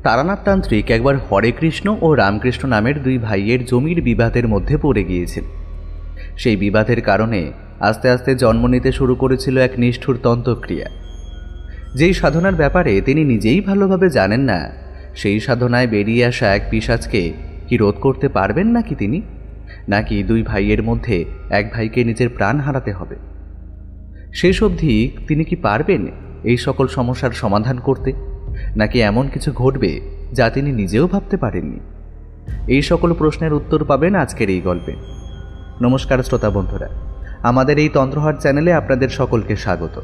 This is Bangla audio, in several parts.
তারানাথ তান্ত্রিক একবার হরে কৃষ্ণ ও রামকৃষ্ণ নামের দুই ভাইয়ের জমির বিবাদের মধ্যে পড়ে গিয়েছিল। সেই বিবাদের কারণে আস্তে আস্তে জন্ম নিতে শুরু করেছিল এক নিষ্ঠুর তন্ত্রক্রিয়া। যেই সাধনার ব্যাপারে তিনি নিজেই ভালোভাবে জানেন না, সেই সাধনায় বেরিয়ে আসা এক পিশাচকে কি রোধ করতে পারবেন নাকি তিনি, নাকি দুই ভাইয়ের মধ্যে এক ভাইকে নিজের প্রাণ হারাতে হবে? শেষ অবধি তিনি কি পারবেন এই সকল সমস্যার সমাধান করতে, নাকি এমন কিছু ঘটবে যা তিনি নিজেও ভাবতে পারেননি? এই সকল প্রশ্নের উত্তর পাবেন আজকের এই গল্পে। নমস্কার শ্রোতা বন্ধুরা, আমাদের এই তন্ত্রহাট চ্যানেলে আপনাদের সকলকে স্বাগত।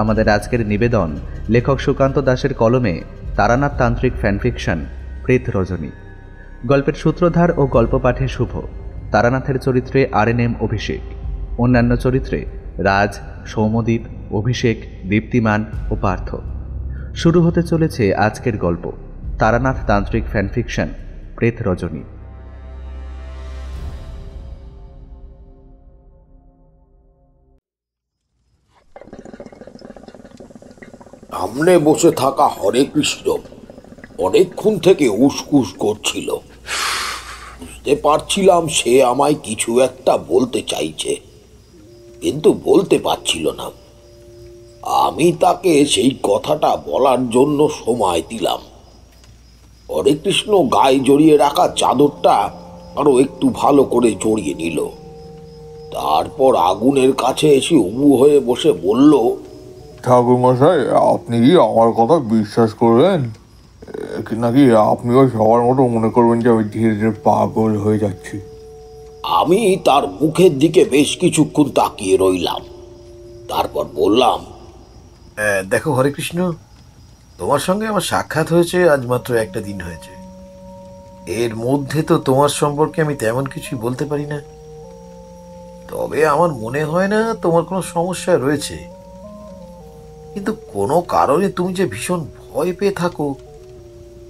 আমাদের আজকের নিবেদন লেখক সুকান্ত দাসের কলমে তারানাথ তান্ত্রিক ফ্যানফিকশন প্রেত রজনী। গল্পের সূত্রধার ও গল্প পাঠে শুভ। তারানাথের চরিত্রে RNM অভিষেক, অন্যান্য চরিত্রে রাজ, সৌম্যদীপ, অভিষেক, দীপ্তিমান ও পার্থ। শুরু হতে চলেছে আজকের গল্প তারানাথ তান্ত্রিক ফ্যানফিকশন প্রেত রজনী। সামনে বসে থাকা হরে কৃষ্ণ অনেকক্ষণ থেকে উসকুস করছিল। বুঝতে পারছিলাম সে আমায় কিছু একটা বলতে চাইছে, কিন্তু বলতে পারছিল না। আমি তাকে সেই কথাটা বলার জন্য সময় দিলাম। হরে কৃষ্ণ গায়ে জড়িয়ে রাখা চাদরটা আরো একটু ভালো করে জড়িয়ে নিল। তারপর আগুনের কাছে এসে উবু হয়ে বসে বলল, ঠাকুর মশাই, আপনি কি আমার কথা বিশ্বাস করবেন, নাকি আপনিও সবার মতো মনে করবেন যে আমি ধীরে ধীরে পাগল হয়ে যাচ্ছি? আমি তার মুখের দিকে বেশ কিছুক্ষণ তাকিয়ে রইলাম। তারপর বললাম, দেখো হরে কৃষ্ণ, তোমার সঙ্গে আমার সাক্ষাৎ হয়েছে আজ মাত্র একটা দিন হয়েছে। এর মধ্যে তো তোমার সম্পর্কে আমি তেমন কিছুই বলতে পারি না। তবে আমার মনে হয় না তোমার কোনো সমস্যা রয়েছে, কিন্তু কোনো কারণে তুমি যে ভীষণ ভয় পেয়ে থাকো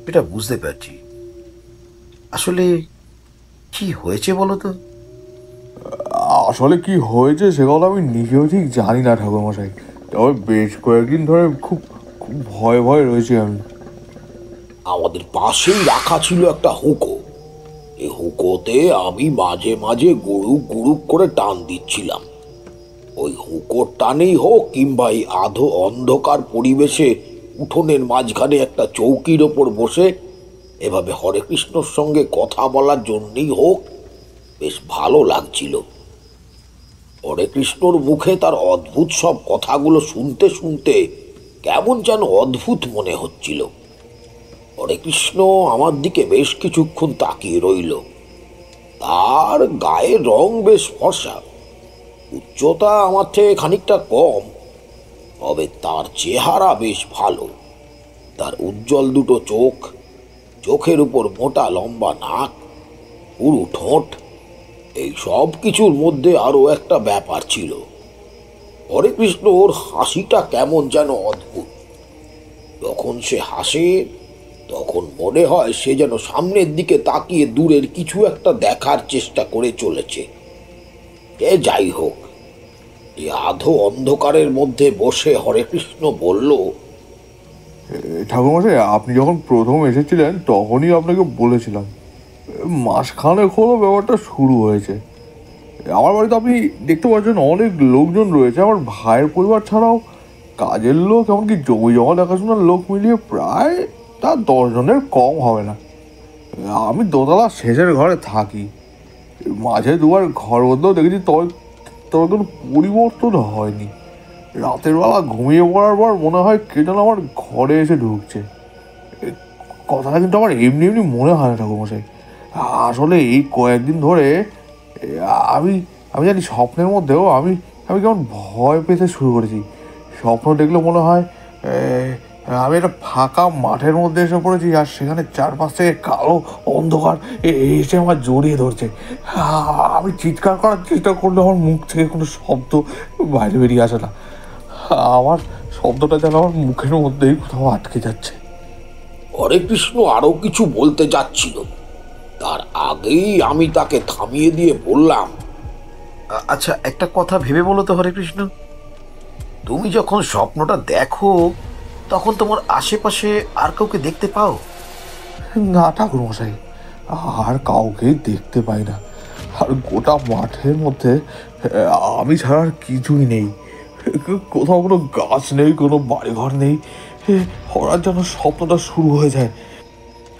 এটা বুঝতে পারছি। আসলে কি হয়েছে বলো তো? আসলে কি হয়েছে সে কথা আমি নিজেও ঠিক জানি না ঠাকুর মশাই, তবে বেশ কয়েকদিন ধরে খুব খুব ভয় ভয় রয়েছি আমি। আমাদের পাশেই রাখা ছিল একটা হুঁকো। এই হুঁকোতে আমি মাঝে মাঝে গুড়ুক গুড়ুক করে টান দিচ্ছিলাম। ওই হুঁকোর টানেই হোক কিংবা এই আধো অন্ধকার পরিবেশে উঠোনের মাঝখানে একটা চৌকির ওপর বসে এভাবে হরে কৃষ্ণর সঙ্গে কথা বলার জন্যই হোক, বেশ ভালো লাগছিল। হরে কৃষ্ণর মুখে তার অদ্ভুত সব কথাগুলো শুনতে শুনতে কেমন যেন অদ্ভুত মনে হচ্ছিল। হরে কৃষ্ণ আমার দিকে বেশ কিছুক্ষণ তাকিয়ে রইল। তার গায়ের রং বেশ ফর্সা, উচ্চতা আমার থেকে খানিকটা কম, তবে তার চেহারা বেশ ভালো। তার উজ্জ্বল দুটো চোখ, চোখের উপর মোটা লম্বা নাক, পুরু ঠোঁট, এই সব কিছুর মধ্যে আরো একটা ব্যাপার ছিল। হরে কৃষ্ণ ওর হাসিটা কেমন যেন অদ্ভুত। যখন সে হাসে তখন মনে হয় সে যেন সামনের দিকে তাকিয়ে দূরের কিছু একটা দেখার চেষ্টা করে চলেছে। যাই হোক, এই আধো অন্ধকারের মধ্যে বসে হরে কৃষ্ণ বলল, ঠাকুর মশাই, আপনি যখন প্রথম এসেছিলেন তখনই আপনাকে বলেছিলাম, মাসখানেক হলো ব্যাপারটা শুরু হয়েছে। আমার বাড়িতে আপনি দেখতে পাচ্ছেন অনেক লোকজন রয়েছে। আমার ভাইয়ের পরিবার ছাড়াও কাজের লোক, এমনকি জমি জমা দেখাশোনার লোক মিলিয়ে প্রায় তার 10 জনের কম হবে না। আমি দোতলা শেষের ঘরে থাকি। মাঝে দুবার ঘর বদলেও দেখেছি, তবে তবে কোনো পরিবর্তন হয়নি। রাতের বেলা ঘুমিয়ে পড়ার পর মনে হয় কে যেন আমার ঘরে এসে ঢুকছে। কথাটা কিন্তু আমার এমনি এমনি মনে হয় না ঠাকুরমশাই। আসলে এই কয়েকদিন ধরে আমি আমি জানি স্বপ্নের মধ্যেও আমি আমি কেমন ভয় পেতে শুরু করেছি। স্বপ্ন দেখলে মনে হয় আমি একটা ফাঁকা মাঠের মধ্যে এসে পড়েছি, আর সেখানে চারপাশ থেকে কালো অন্ধকার এসে আমার জড়িয়ে ধরছে। আমি চিৎকার করার চেষ্টা করলে আমার মুখ থেকে কোনো শব্দ বাইরে বেরিয়ে আসে না। আমার শব্দটা যেন আমার মুখের মধ্যেই কোথাও আটকে যাচ্ছে। হরে কৃষ্ণ আরো কিছু বলতে যাচ্ছিল, তার আগেই আমি তাকে থামিয়ে দিয়ে বললাম, আচ্ছা, একটা কথা ভেবে বলো তো হরে কৃষ্ণ, তুমি যখন স্বপ্নটা দেখো তখন তোমার আশেপাশে আর কাউকে দেখতে পাও? না ঠাকুরমশাই, আর কাউকেই দেখতে পাই না। আর গোটা মাঠের মধ্যে আমি ছাড়া আর কিছুই নেই। কোথাও কোনো গাছ নেই, কোনো বাড়িঘর নেই। হঠাৎ যেন স্বপ্নটা শুরু হয়ে যায়।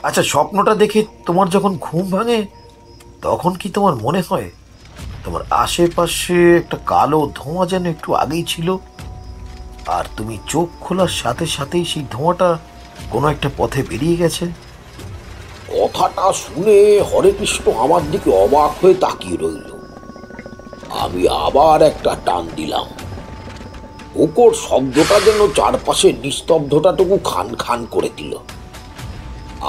আচ্ছা, স্বপ্নটা দেখে তোমার যখন ঘুম ভাঙে তখন কি তোমার মনে হয় তোমার আশেপাশে একটা কালো ধোঁয়া যেন একটু আগেই ছিল, আর তুমি চোখ খোলার সাথে সাথেই সেই ধোঁয়াটা কোনো একটা পথে বেরিয়ে গেছে? কথাটা শুনে হরেকৃষ্ণ আমার দিকে অবাক হয়ে তাকিয়ে রইল। আমি আবার একটা টান দিলাম। হুকোর শব্দটা যেন চারপাশে নিস্তব্ধতাটুকু খান খান করে দিল।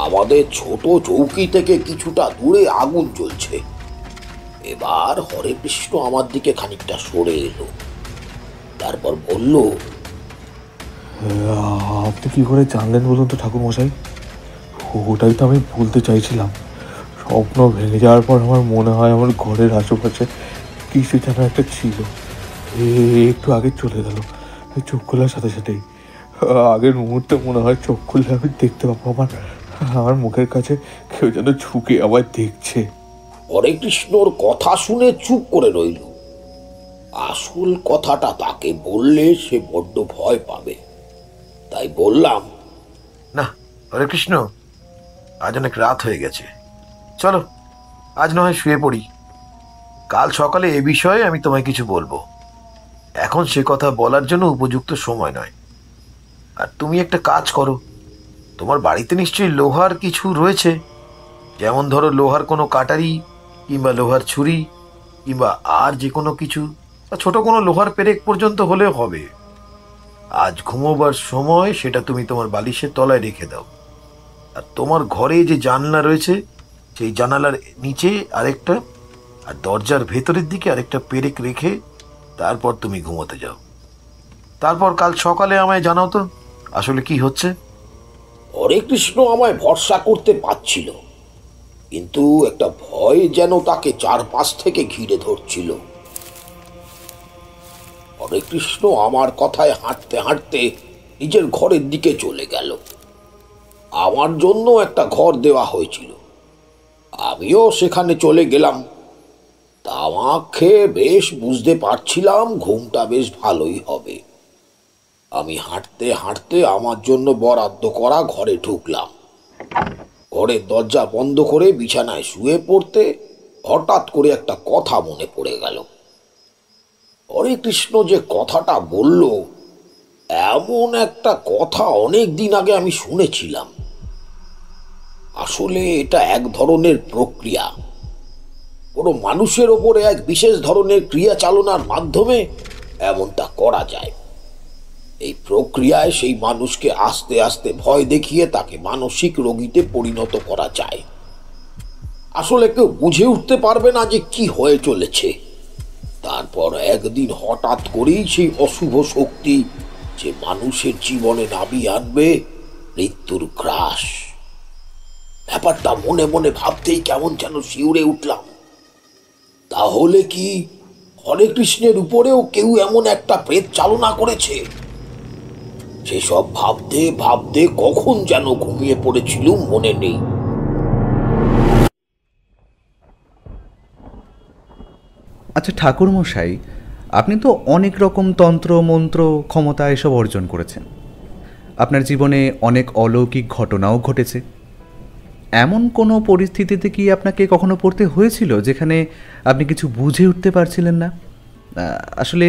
আমাদের ছোট চৌকি থেকে কিছুটা দূরে আগুন জ্বলছে। এবার হরেকৃষ্ণ আমার দিকে খানিকটা সরে এলো, তারপর বলল, আপনি কি করে জানলেন বলুন তো ঠাকুরমশাই? ওটাই তো আমি বলতে চাইছিলাম। স্বপ্ন ভেঙে যাওয়ার পর আমার মনে হয় আমার ঘরের আশেপাশে কিছু যেন একটা ছিল। একটু আগে চলে গেল, চোখ খোলার সাথে সাথেই। আগের মুহূর্তে মনে হয় চোখ খুললে আমি দেখতে পাবো আমার আমার মুখের কাছে কেউ যেন ঝুঁকে আবার দেখছে। হরেকৃষ্ণর কথা শুনে চুপ করে রইল। আসল কথাটা তাকে বললে সে বড্ড ভয় পাবে, তাই বললাম, না হরে কৃষ্ণ, আজ অনেক রাত হয়ে গেছে, চলো আজ না হয় শুয়ে পড়ি। কাল সকালে এ বিষয়ে আমি তোমায় কিছু বলবো। এখন সে কথা বলার জন্য উপযুক্ত সময় নয়। আর তুমি একটা কাজ করো, তোমার বাড়িতে নিশ্চয়ই লোহার কিছু রয়েছে, যেমন ধরো লোহার কোনো কাটারি কিংবা লোহার ছুরি কিংবা আর যে কোনো কিছু, বা ছোট কোনো লোহার পেরেক পর্যন্ত হলেও হবে। আজ ঘুমোবার সময় সেটা তুমি তোমার বালিশের তলায় রেখে দাও। আর তোমার ঘরে যে জানলা রয়েছে সেই জানালার নিচে আরেকটা, আর দরজার ভেতরের দিকে আরেকটা পেরেক রেখে তারপর তুমি ঘুমোতে যাও। তারপর কাল সকালে আমায় জানাও তো আসলে কি হচ্ছে। হরেকৃষ্ণ আমায় ভরসা করতে পারছিল, কিন্তু একটা ভয় যেন তাকে চারপাশ থেকে ঘিরে ধরছিল। হরেকৃষ্ণ আমার কথায় হাঁটতে হাঁটতে নিজের ঘরের দিকে চলে গেল। আমার জন্য একটা ঘর দেওয়া হয়েছিল, আমিও সেখানে চলে গেলাম। তামাক খেয়ে বেশ বুঝতে পারছিলাম ঘুমটা বেশ ভালোই হবে। আমি হাঁটতে হাঁটতে আমার জন্য বরাদ্দ করা ঘরে ঢুকলাম। ঘরের দরজা বন্ধ করে বিছানায় শুয়ে পড়তে হঠাৎ করে একটা কথা মনে পড়ে গেল। হরেকৃষ্ণ যে কথাটা বলল, এমন একটা কথা অনেক দিন আগে আমি শুনেছিলাম। আসলে এটা এক ধরনের প্রক্রিয়া। কোনো মানুষের ওপরে এক বিশেষ ধরনের ক্রিয়া চালনার মাধ্যমে এমনটা করা যায়। এই প্রক্রিয়ায় সেই মানুষকে আস্তে আস্তে ভয় দেখিয়ে তাকে মানসিক রোগীতে পরিণত করা যায়। আসলে কেউ বুঝে উঠতে পারবে না যে কি হয়ে চলেছে। তারপর একদিন হঠাৎ করেই সেই অশুভ শক্তি যে মানুষের জীবনে নামিয়ে আনবে মৃত্যুর গ্রাস। ব্যাপারটা মনে মনে ভাবতেই কেমন যেন শিউরে উঠলাম। তাহলে কি হরেকৃষ্ণের উপরেও কেউ এমন একটা প্রেত চালনা করেছে? সেসব ভাবতে ভাবতে কখন যেন ঘুমিয়ে পড়েছিলুম মনে নেই। আচ্ছা ঠাকুরমশাই, আপনি তো অনেক রকম তন্ত্র মন্ত্র ক্ষমতা এসব অর্জন করেছেন। আপনার জীবনে অনেক অলৌকিক ঘটনাও ঘটেছে। এমন কোনো পরিস্থিতিতে কি আপনাকে কখনো পড়তে হয়েছিল যেখানে আপনি কিছু বুঝে উঠতে পারছিলেন না? আসলে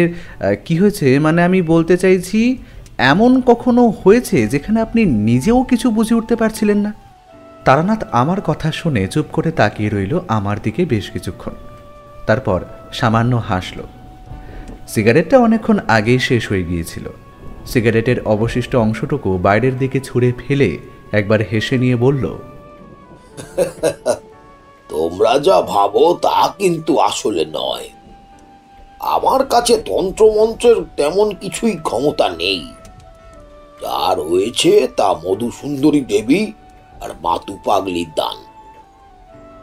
কি হয়েছে, মানে আমি বলতে চাইছি, এমন কখনো হয়েছে যেখানে আপনি নিজেও কিছু বুঝে উঠতে পারছিলেন না? তারানাথ আমার কথা শুনে চুপ করে তাকিয়ে রইল আমার দিকে বেশ কিছুক্ষণ। তারপর সামান্য হাসল। সিগারেটটা অনেকক্ষণ আগেই শেষ হয়ে গিয়েছিল। সিগারেটের অবশিষ্ট অংশটুকু বাইরের দিকে ছুঁড়ে ফেলে একবার হেসে নিয়ে বলল, তোমরা যা ভাবো তা কিন্তু আসলে নয়। আমার কাছে তন্ত্রমন্ত্রের তেমন কিছুই ক্ষমতা নেই। যা রয়েছে তা মধুসুন্দরী দেবী আর মাতু পাগলির দান।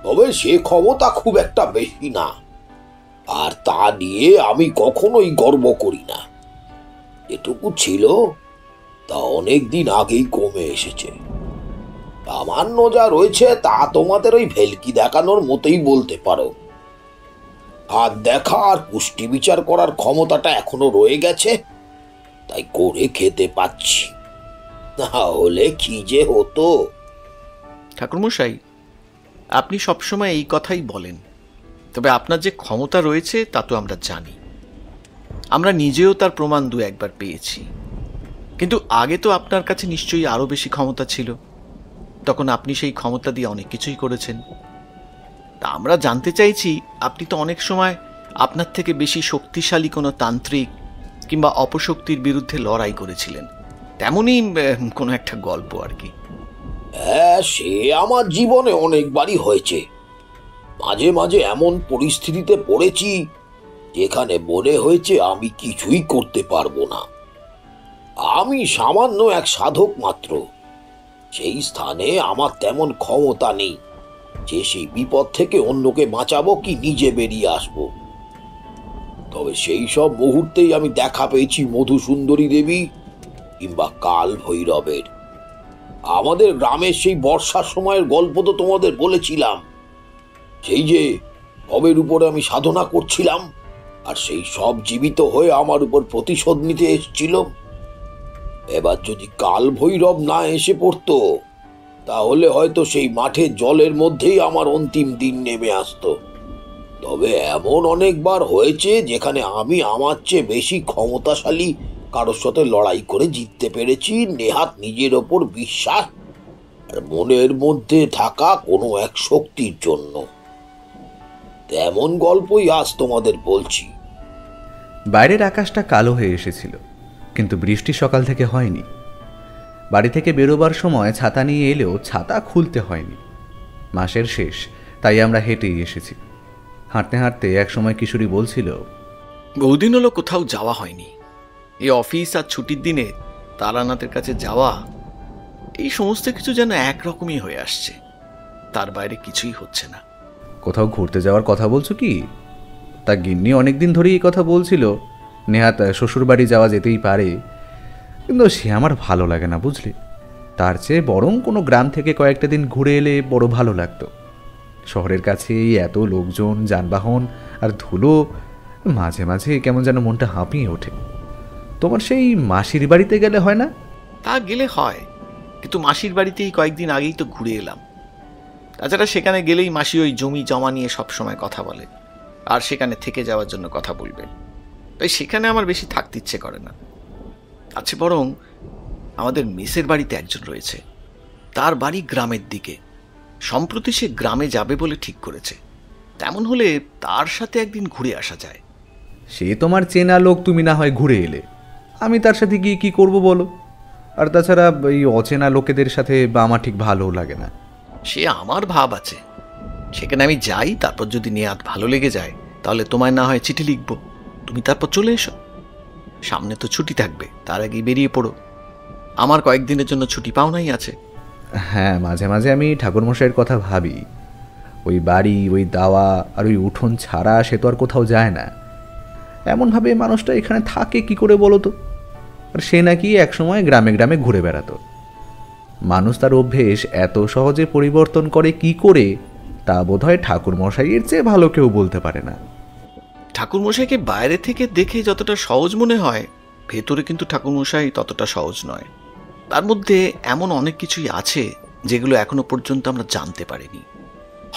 তবে সে ক্ষমতা খুব একটা বেশি না, আর তা নিয়ে আমি কখনোই গর্ব করি না। এটুকু ছিল তা অনেক দিন আগেই কমে এসেছে। সামান্য যা রয়েছে তা তোমাদের ওই ভেলকি দেখানোর মতোই বলতে পারো। হাত দেখা আর পুষ্টি বিচার করার ক্ষমতাটা এখনো রয়ে গেছে, তাই করে খেতে পাচ্ছি, না হলে কি যে হতো। ঠাকুরমশাই, আপনি সবসময় এই কথাই বলেন, তবে আপনার যে ক্ষমতা রয়েছে তা তো আমরা জানি। আমরা নিজেও তার প্রমাণ দু একবার পেয়েছি। কিন্তু আগে তো আপনার কাছে নিশ্চয়ই আরও বেশি ক্ষমতা ছিল, তখন আপনি সেই ক্ষমতা দিয়ে অনেক কিছুই করেছেন। তা আমরা জানতে চাইছি, আপনি তো অনেক সময় আপনার থেকে বেশি শক্তিশালী কোনো তান্ত্রিক কিংবা অপশক্তির বিরুদ্ধে লড়াই করেছিলেন, তেমনই কোনো একটা গল্প আর কি। হ্যাঁ, সে আমার জীবনে অনেকবারই হয়েছে। মাঝে মাঝে এমন পরিস্থিতিতে পড়েছি যেখানে মনে হয়েছে আমি কিছুই করতে পারবো না। আমি সামান্য এক সাধক মাত্র। সেই স্থানে আমার তেমন ক্ষমতা নেই যে সেই বিপদ থেকে অন্যকে বাঁচাবো কি নিজে বেরিয়ে আসবো। তবে সেই সব মুহূর্তেই আমি দেখা পেয়েছি মধুসুন্দরী দেবী কিংবা কাল ভৈরবের। আমাদের গ্রামের সেই বর্ষার সময়ের গল্প তো তোমাদের বলেছিলাম, সেই যে সবের উপরে আমি সাধনা করছিলাম আর সেই সব জীবিত হয়ে আমার উপর প্রতিশোধ নিতে এসেছিল। এবার যদি কাল ভৈরব না এসে পড়তো, তাহলে হয়তো সেই মাঠের জলের মধ্যেই আমার অন্তিম দিন নেমে আসতো। তবে এমন অনেকবার হয়েছে যেখানে আমি আমার চেয়ে বেশি ক্ষমতাশালী কারোর সাথে লড়াই করে জিততে পেরেছি, নেহাত নিজের ওপর বিশ্বাস আর মনের মধ্যে থাকা কোনো এক শক্তির জন্য। তেমন গল্পই আজ তোমাদের বলছি। বাইরের আকাশটা কালো হয়ে এসেছিল, কিন্তু বৃষ্টি সকাল থেকে হয়নি। বাড়ি থেকে বেরোবার সময় ছাতা নিয়ে এলেও ছাতা খুলতে হয়নি। মাসের শেষ, তাই আমরা হেঁটেই এসেছি। হাঁটতে হাঁটতে একসময় কিশোরী বলছিল, বহুদিন হলো কোথাও যাওয়া হয়নি। এই অফিস আর ছুটির দিনে তারানাথের কাছে যাওয়া, এই সমস্ত কিছু যেন একরকমই হয়ে আসছে, তার বাইরে কিছুই হচ্ছে না। কোথাও ঘুরতে যাওয়ার কথা বলছো কি? তা গিন্নি অনেকদিন ধরেই এই কথা বলছিল, নেহাত শ্বশুরবাড়ি যাওয়া যেতেই পারে, কিন্তু সে আমার ভালো লাগে না, বুঝলি। তার চেয়ে বরং কোনো গ্রাম থেকে কয়েকটা দিন ঘুরে এলে বড় ভালো লাগতো। শহরের কাছে এই এত লোকজন, যানবাহন আর ধুলো, মাঝে মাঝে কেমন যেন মনটা হাঁপিয়ে ওঠে। তোমার সেই মাসির বাড়িতে গেলে হয় না? তা গেলে হয়, কিন্তু মাসির বাড়িতেই কয়েকদিন আগেই তো ঘুরে এলাম। তাছাড়া সেখানে গেলেই মাসি ওই জমি জমা নিয়ে সবসময় কথা বলে, আর সেখানে থেকে যাওয়ার জন্য কথা বলবে, তাই সেখানে আমার বেশি থাকতে ইচ্ছে করে না। আচ্ছা, বরং আমাদের মেসের বাড়িতে একজন রয়েছে, তার বাড়ি গ্রামের দিকে। সম্প্রতি সে গ্রামে যাবে বলে ঠিক করেছে। তেমন হলে তার সাথে একদিন ঘুরে আসা যায়। সে তোমার চেনা লোক, তুমি না হয় ঘুরে এলে, আমি তার সাথে গিয়ে কি করব বলো? আর তাছাড়া এই অচেনা লোকেদের সাথে আমার ঠিক ভালো লাগে না। সে আমার ভাব আছে, সেখানে আমি যাই, তারপর যদি নেহাত ভালো লেগে যায় তাহলে তোমায় না হয় চিঠি লিখব, তুমি তারপর চলে এসো। সামনে তো ছুটি থাকবে, তার আগেই বেরিয়ে পড়ো। আমার কয়েকদিনের জন্য ছুটি পাওনাই আছে। হ্যাঁ, মাঝে মাঝে আমি ঠাকুরমশাইয়ের কথা ভাবি। ওই বাড়ি, ওই দাওয়া আর ওই উঠোন ছাড়া সে তো আর কোথাও যায় না। এমনভাবে মানুষটা এখানে থাকে কি করে বলো তো? আর সে নাকি একসময় গ্রামে গ্রামে ঘুরে বেড়াতো। মানুষ তার অভ্যেস এত সহজে পরিবর্তন করে কি করে, তা বোধহয় ঠাকুরমশাইয়ের চেয়ে ভালো কেউ বলতে পারে না। ঠাকুরমশাইকে বাইরে থেকে দেখে যতটা সহজ মনে হয়, ভেতরে কিন্তু ঠাকুরমশাই ততটা সহজ নয়। তার মধ্যে এমন অনেক কিছুই আছে যেগুলো এখনো পর্যন্ত আমরা জানতে পারিনি।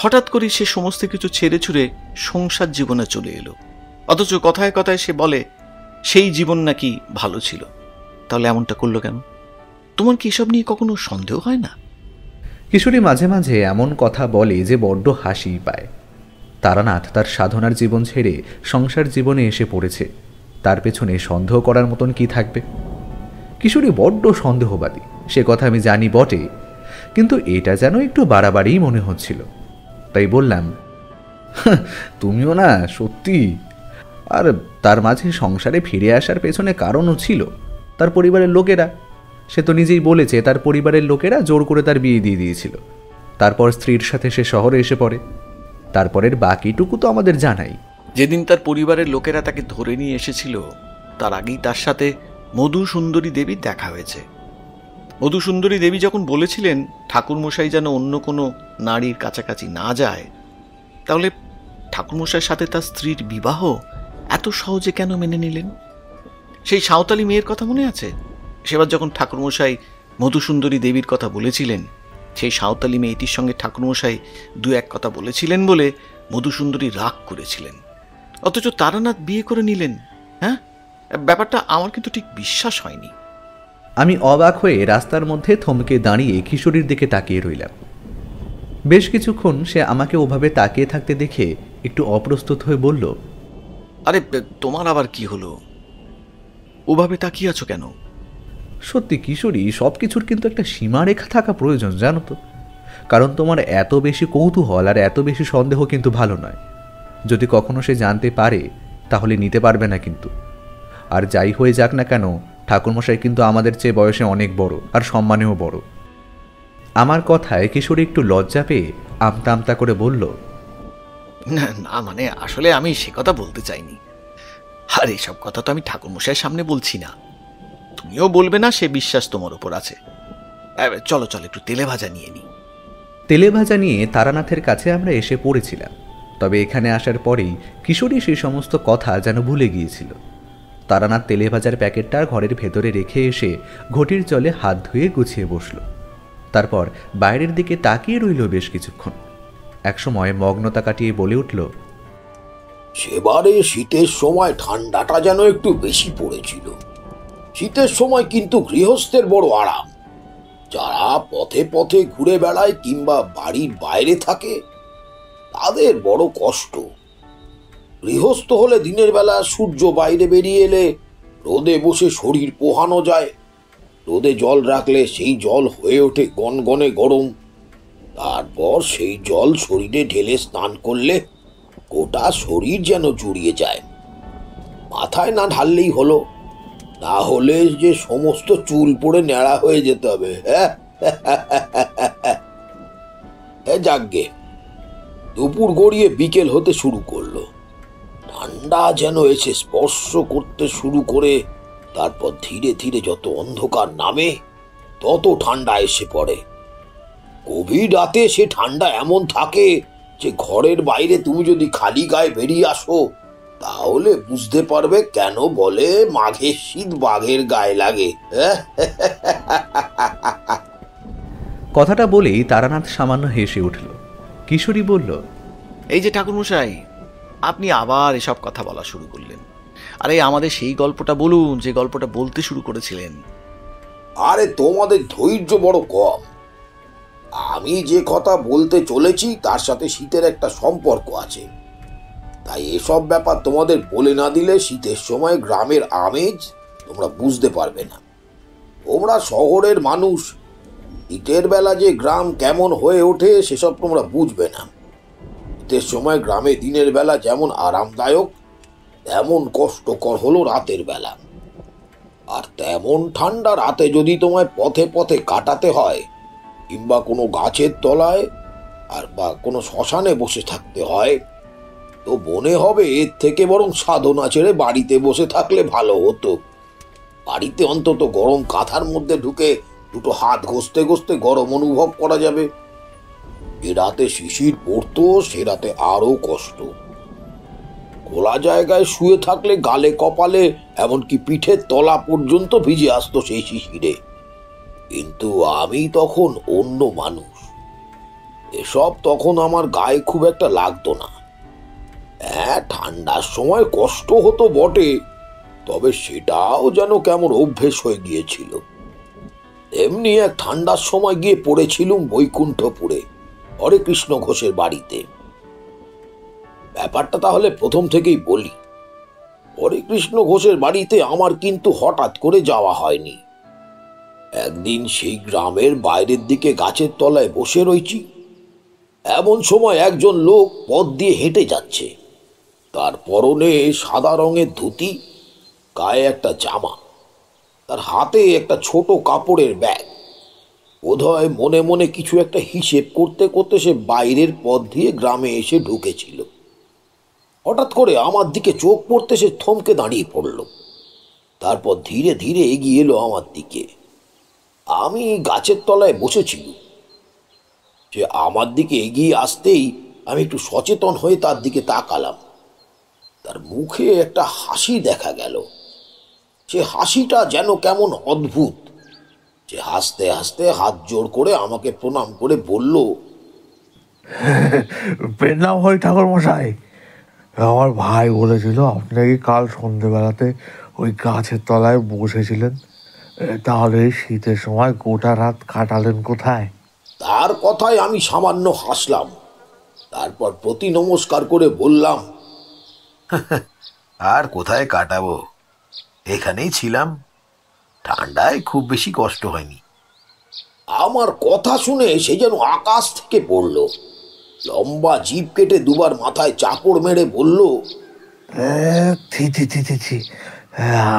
হঠাৎ করে সে সমস্ত কিছু ছেড়ে ছুড়ে সংসার জীবনে চলে এলো, অথচ কথায় কথায় সে বলে সেই জীবন নাকি ভালো ছিল। তাহলে এমনটা করলো কেন? তোমার কি এসব নিয়ে কখনো সন্দেহ হয় না? কিশোরী মাঝে মাঝে এমন কথা বলে যে বড্ড হাসি পায়। তারানাথ তার সাধনার জীবন ছেড়ে সংসার জীবনে এসে পড়েছে, তার পেছনে সন্দেহ করার মতন কি থাকবে? কিশোরী বড্ড সন্দেহবাদী, সে কথা আমি জানি বটে, কিন্তু এটা যেন একটু বাড়াবাড়িই মনে হচ্ছিল। তাই বললাম, তুমিও না সত্যি। আর তার মাঝে সংসারে ফিরে আসার পেছনে কারণও ছিল তার পরিবারের লোকেরা। সে তো নিজেই বলেছে তার পরিবারের লোকেরা জোর করে তার বিয়ে দিয়ে দিয়েছিল। তারপর স্ত্রীর সাথে সে শহরে এসে পড়ে। তারপরের বাকিটুকু তো আমাদের জানাই। যেদিন তার পরিবারের লোকেরা তাকে ধরে নিয়ে এসেছিল, তার আগেই তার সাথে মধুসুন্দরী দেবীর দেখা হয়েছে। মধুসুন্দরী দেবী যখন বলেছিলেন ঠাকুরমশাই যেন অন্য কোনো নারীর কাছাকাছি না যায়, তাহলে ঠাকুরমশাইয়ের সাথে তার স্ত্রীর বিবাহ এত সহজে কেন মেনে নিলেন? সেই সাঁওতালি মেয়ের কথা মনে আছে? সেবার যখন ঠাকুরমশাই মধুসুন্দরী দেবীর কথা বলেছিলেন, সেই সাঁওতালি মেয়েটির সঙ্গে ঠাকুরমশাই দু এক কথা বলেছিলেন বলে মধুসুন্দরী রাগ করেছিলেন, অথচ তারানাথ বিয়ে করে নিলেন। হ্যাঁ, ব্যাপারটা আমার কিন্তু ঠিক বিশ্বাস হয়নি। আমি অবাক হয়ে রাস্তার মধ্যে থমকে দাঁড়িয়ে কিশোরীর দিকে তাকিয়ে রইলাম। বেশ কিছুক্ষণ সে আমাকে ওভাবে তাকিয়ে থাকতে দেখে একটু অপ্রস্তুত হয়ে বলল, আরে তোমার আবার কি হলো? ওভাবে তাকিয়ে আছো কেন? সত্যি কিশোরী, সব কিছুর কিন্তু একটা সীমারেখা থাকা প্রয়োজন, জানো তো। কারণ তোমার এত বেশি কৌতূহল আর এত বেশি সন্দেহ কিন্তু ভালো নয়। যদি কখনো সে জানতে পারে তাহলে নিতে পারবে না কিন্তু। আর যাই হয়ে যাক না কেন, ঠাকুরমশাই কিন্তু আমাদের চেয়ে বয়সে অনেক বড় আর সম্মানেও বড়। আমার কথায় কিশোরী একটু লজ্জা পেয়ে আমতা আমতা করে বলল, না না, মানে আসলে আমি সে কথা বলতে চাইনি। আর এসব কথা তো আমি ঠাকুরমশাইয়ের সামনে বলছি না, তুমিও বলবে না, সে বিশ্বাস তোমার উপর আছে। চলো চলো, একটু তেলে ভাজা নিয়ে নি। তেলে ভাজা নিয়ে তারানাথের কাছে আমরা এসে পড়েছিলাম। তবে এখানে আসার পরেই কিশোরী সেই সমস্ত কথা যেন ভুলে গিয়েছিল। তারানাথ তেলে ভাজার প্যাকেটটা ঘরের ভেতরে রেখে এসে ঘটির জলে হাত ধুয়ে গুছিয়ে বসল। তারপর বাইরের দিকে তাকিয়ে রইল বেশ কিছুক্ষণ। একসময় মগ্নতা কাটিয়ে বলে উঠল, সেবারে শীতের সময় ঠান্ডাটা যেন একটু বেশি পড়েছিল। শীতের সময় কিন্তু গৃহস্থের বড় আরাম। যারা পথে পথে ঘুরে বেড়ায় কিংবা বাড়ির বাইরে থাকে তাদের বড় কষ্ট। গৃহস্থ হলে দিনের বেলা সূর্য বাইরে বেরিয়ে এলে রোদে বসে শরীর পোহানো যায়। রোদে জল রাখলে সেই জল হয়ে ওঠে গনগনে গরম। তারপর সেই জল শরীরে ঢেলে স্নান করলে গোটা শরীর যেন জুড়িয়ে যায়। মাথায় না ঢাললেই হলো, না হলে যে সমস্ত চুল পড়ে ন্যাড়া হয়ে যেতে হবে। হ্যাঁ, যাকগে, দুপুর গড়িয়ে বিকেল হতে শুরু করলো। ঠান্ডা যেন এসে স্পর্শ করতে শুরু করে, তারপর ধীরে ধীরে যত অন্ধকার নামে তত ঠান্ডা এসে পড়ে। গভীর রাতে সে ঠান্ডা এমন থাকে যে ঘরের বাইরে তুমি যদি খালি গায়ে বেরিয়ে আসো তাহলে বুঝতে পারবে কেন বলে মাঘের শীত বাঘের গায়ে লাগে। কথাটা বলেই তারানাথ সামান্য হেসে উঠল। কিশোরী বলল, এই যে ঠাকুরমশাই, আপনি আবার এসব কথা বলা শুরু করলেন। আরে আমাদের সেই গল্পটা বলুন, যে গল্পটা বলতে শুরু করেছিলেন। আরে তোমাদের ধৈর্য বড় কম। আমি যে কথা বলতে চলেছি তার সাথে শীতের একটা সম্পর্ক আছে, তাই এসব ব্যাপার তোমাদের বলে না দিলে শীতের সময় গ্রামের আমেজ তোমরা বুঝতে পারবে না। তোমরা শহরের মানুষ, শীতের বেলা যে গ্রাম কেমন হয়ে ওঠে সেসব তোমরা বুঝবে না। শীতের সময় গ্রামে দিনের বেলা যেমন আরামদায়ক তেমন কষ্টকর হলো রাতের বেলা। আর তেমন ঠান্ডা রাতে যদি তোমায় পথে পথে কাটাতে হয় কিংবা কোনো গাছের তলায় আর বা কোনো শ্মশানে বসে থাকতে হয়, তো মনে হবে এর থেকে বরং সাধনা ছেড়ে বাড়িতে বসে থাকলে ভালো হতো। বাড়িতে অন্তত গরম কাঁথার মধ্যে ঢুকে দুটো হাত ঘষতে ঘষতে গরম অনুভব করা যাবে। যে রাতে শিশির পড়তো সে রাতে আরো কষ্ট। খোলা জায়গায় শুয়ে থাকলে গালে কপালে এমনকি পিঠের তলা পর্যন্ত ভিজে আসতো সেই শিশিরে। কিন্তু আমি তখন অন্য মানুষ, এসব তখন আমার গায়ে খুব একটা লাগতো না। হ্যাঁ, ঠান্ডার সময় কষ্ট হতো বটে, তবে সেটাও যেন কেমন অভ্যেস হয়ে গিয়েছিল। এমনি এক ঠান্ডার সময় গিয়ে পড়েছিলুম বৈকুণ্ঠপুরে হরেকৃষ্ণ ঘোষের বাড়িতে। ব্যাপারটা তাহলে প্রথম থেকেই বলি। হরেকৃষ্ণ ঘোষের বাড়িতে আমার কিন্তু হঠাৎ করে যাওয়া হয়নি। একদিন সেই গ্রামের বাইরের দিকে গাছের তলায় বসে রয়েছি, এমন সময় একজন লোক পথ দিয়ে হেঁটে যাচ্ছে। তার পরনে সাদা রঙের ধুতি, গায়ে একটা জামা, তার হাতে একটা ছোট কাপড়ের ব্যাগ। বোধহয় মনে মনে কিছু একটা হিসেব করতে করতে সে বাইরের পথ দিয়ে গ্রামে এসে ঢুকেছিল। হঠাৎ করে আমার দিকে চোখ পড়তে সে থমকে দাঁড়িয়ে পড়ল। তারপর ধীরে ধীরে এগিয়ে এলো আমার দিকে। আমি গাছের তলায় বসেছিল। সে আমার দিকে এগিয়ে আসতেই আমি একটু সচেতন হয়ে তার দিকে তাকালাম। তার মুখে একটা হাসি দেখা গেল। সে হাসিটা যেন কেমন অদ্ভুত। সে হাসতে হাসতে হাত জোড় করে আমাকে প্রণাম করে বলল, পেলাম হয় ঠাকুর মশাই। আমার ভাই বলেছিল আপনি নাকি কাল সন্ধেবেলাতে ওই গাছের তলায় বসেছিলেন। তাহলে এই শীতের সময় গোটা রাত কাটালেন কোথায়? তার কথায় আমি সামান্য হাসলাম। তারপর প্রতি নমস্কার করে বললাম, আর কোথায় কাটাবো, এখানেই ছিলাম। ঠান্ডায় খুব বেশি কষ্ট হয়নি। আমার কথা শুনে সে যেন আকাশ থেকে পড়ল। লম্বা জিভ কেটে দুবার মাথায় চাপড় মেরে বলল, থি থি থি থি থি।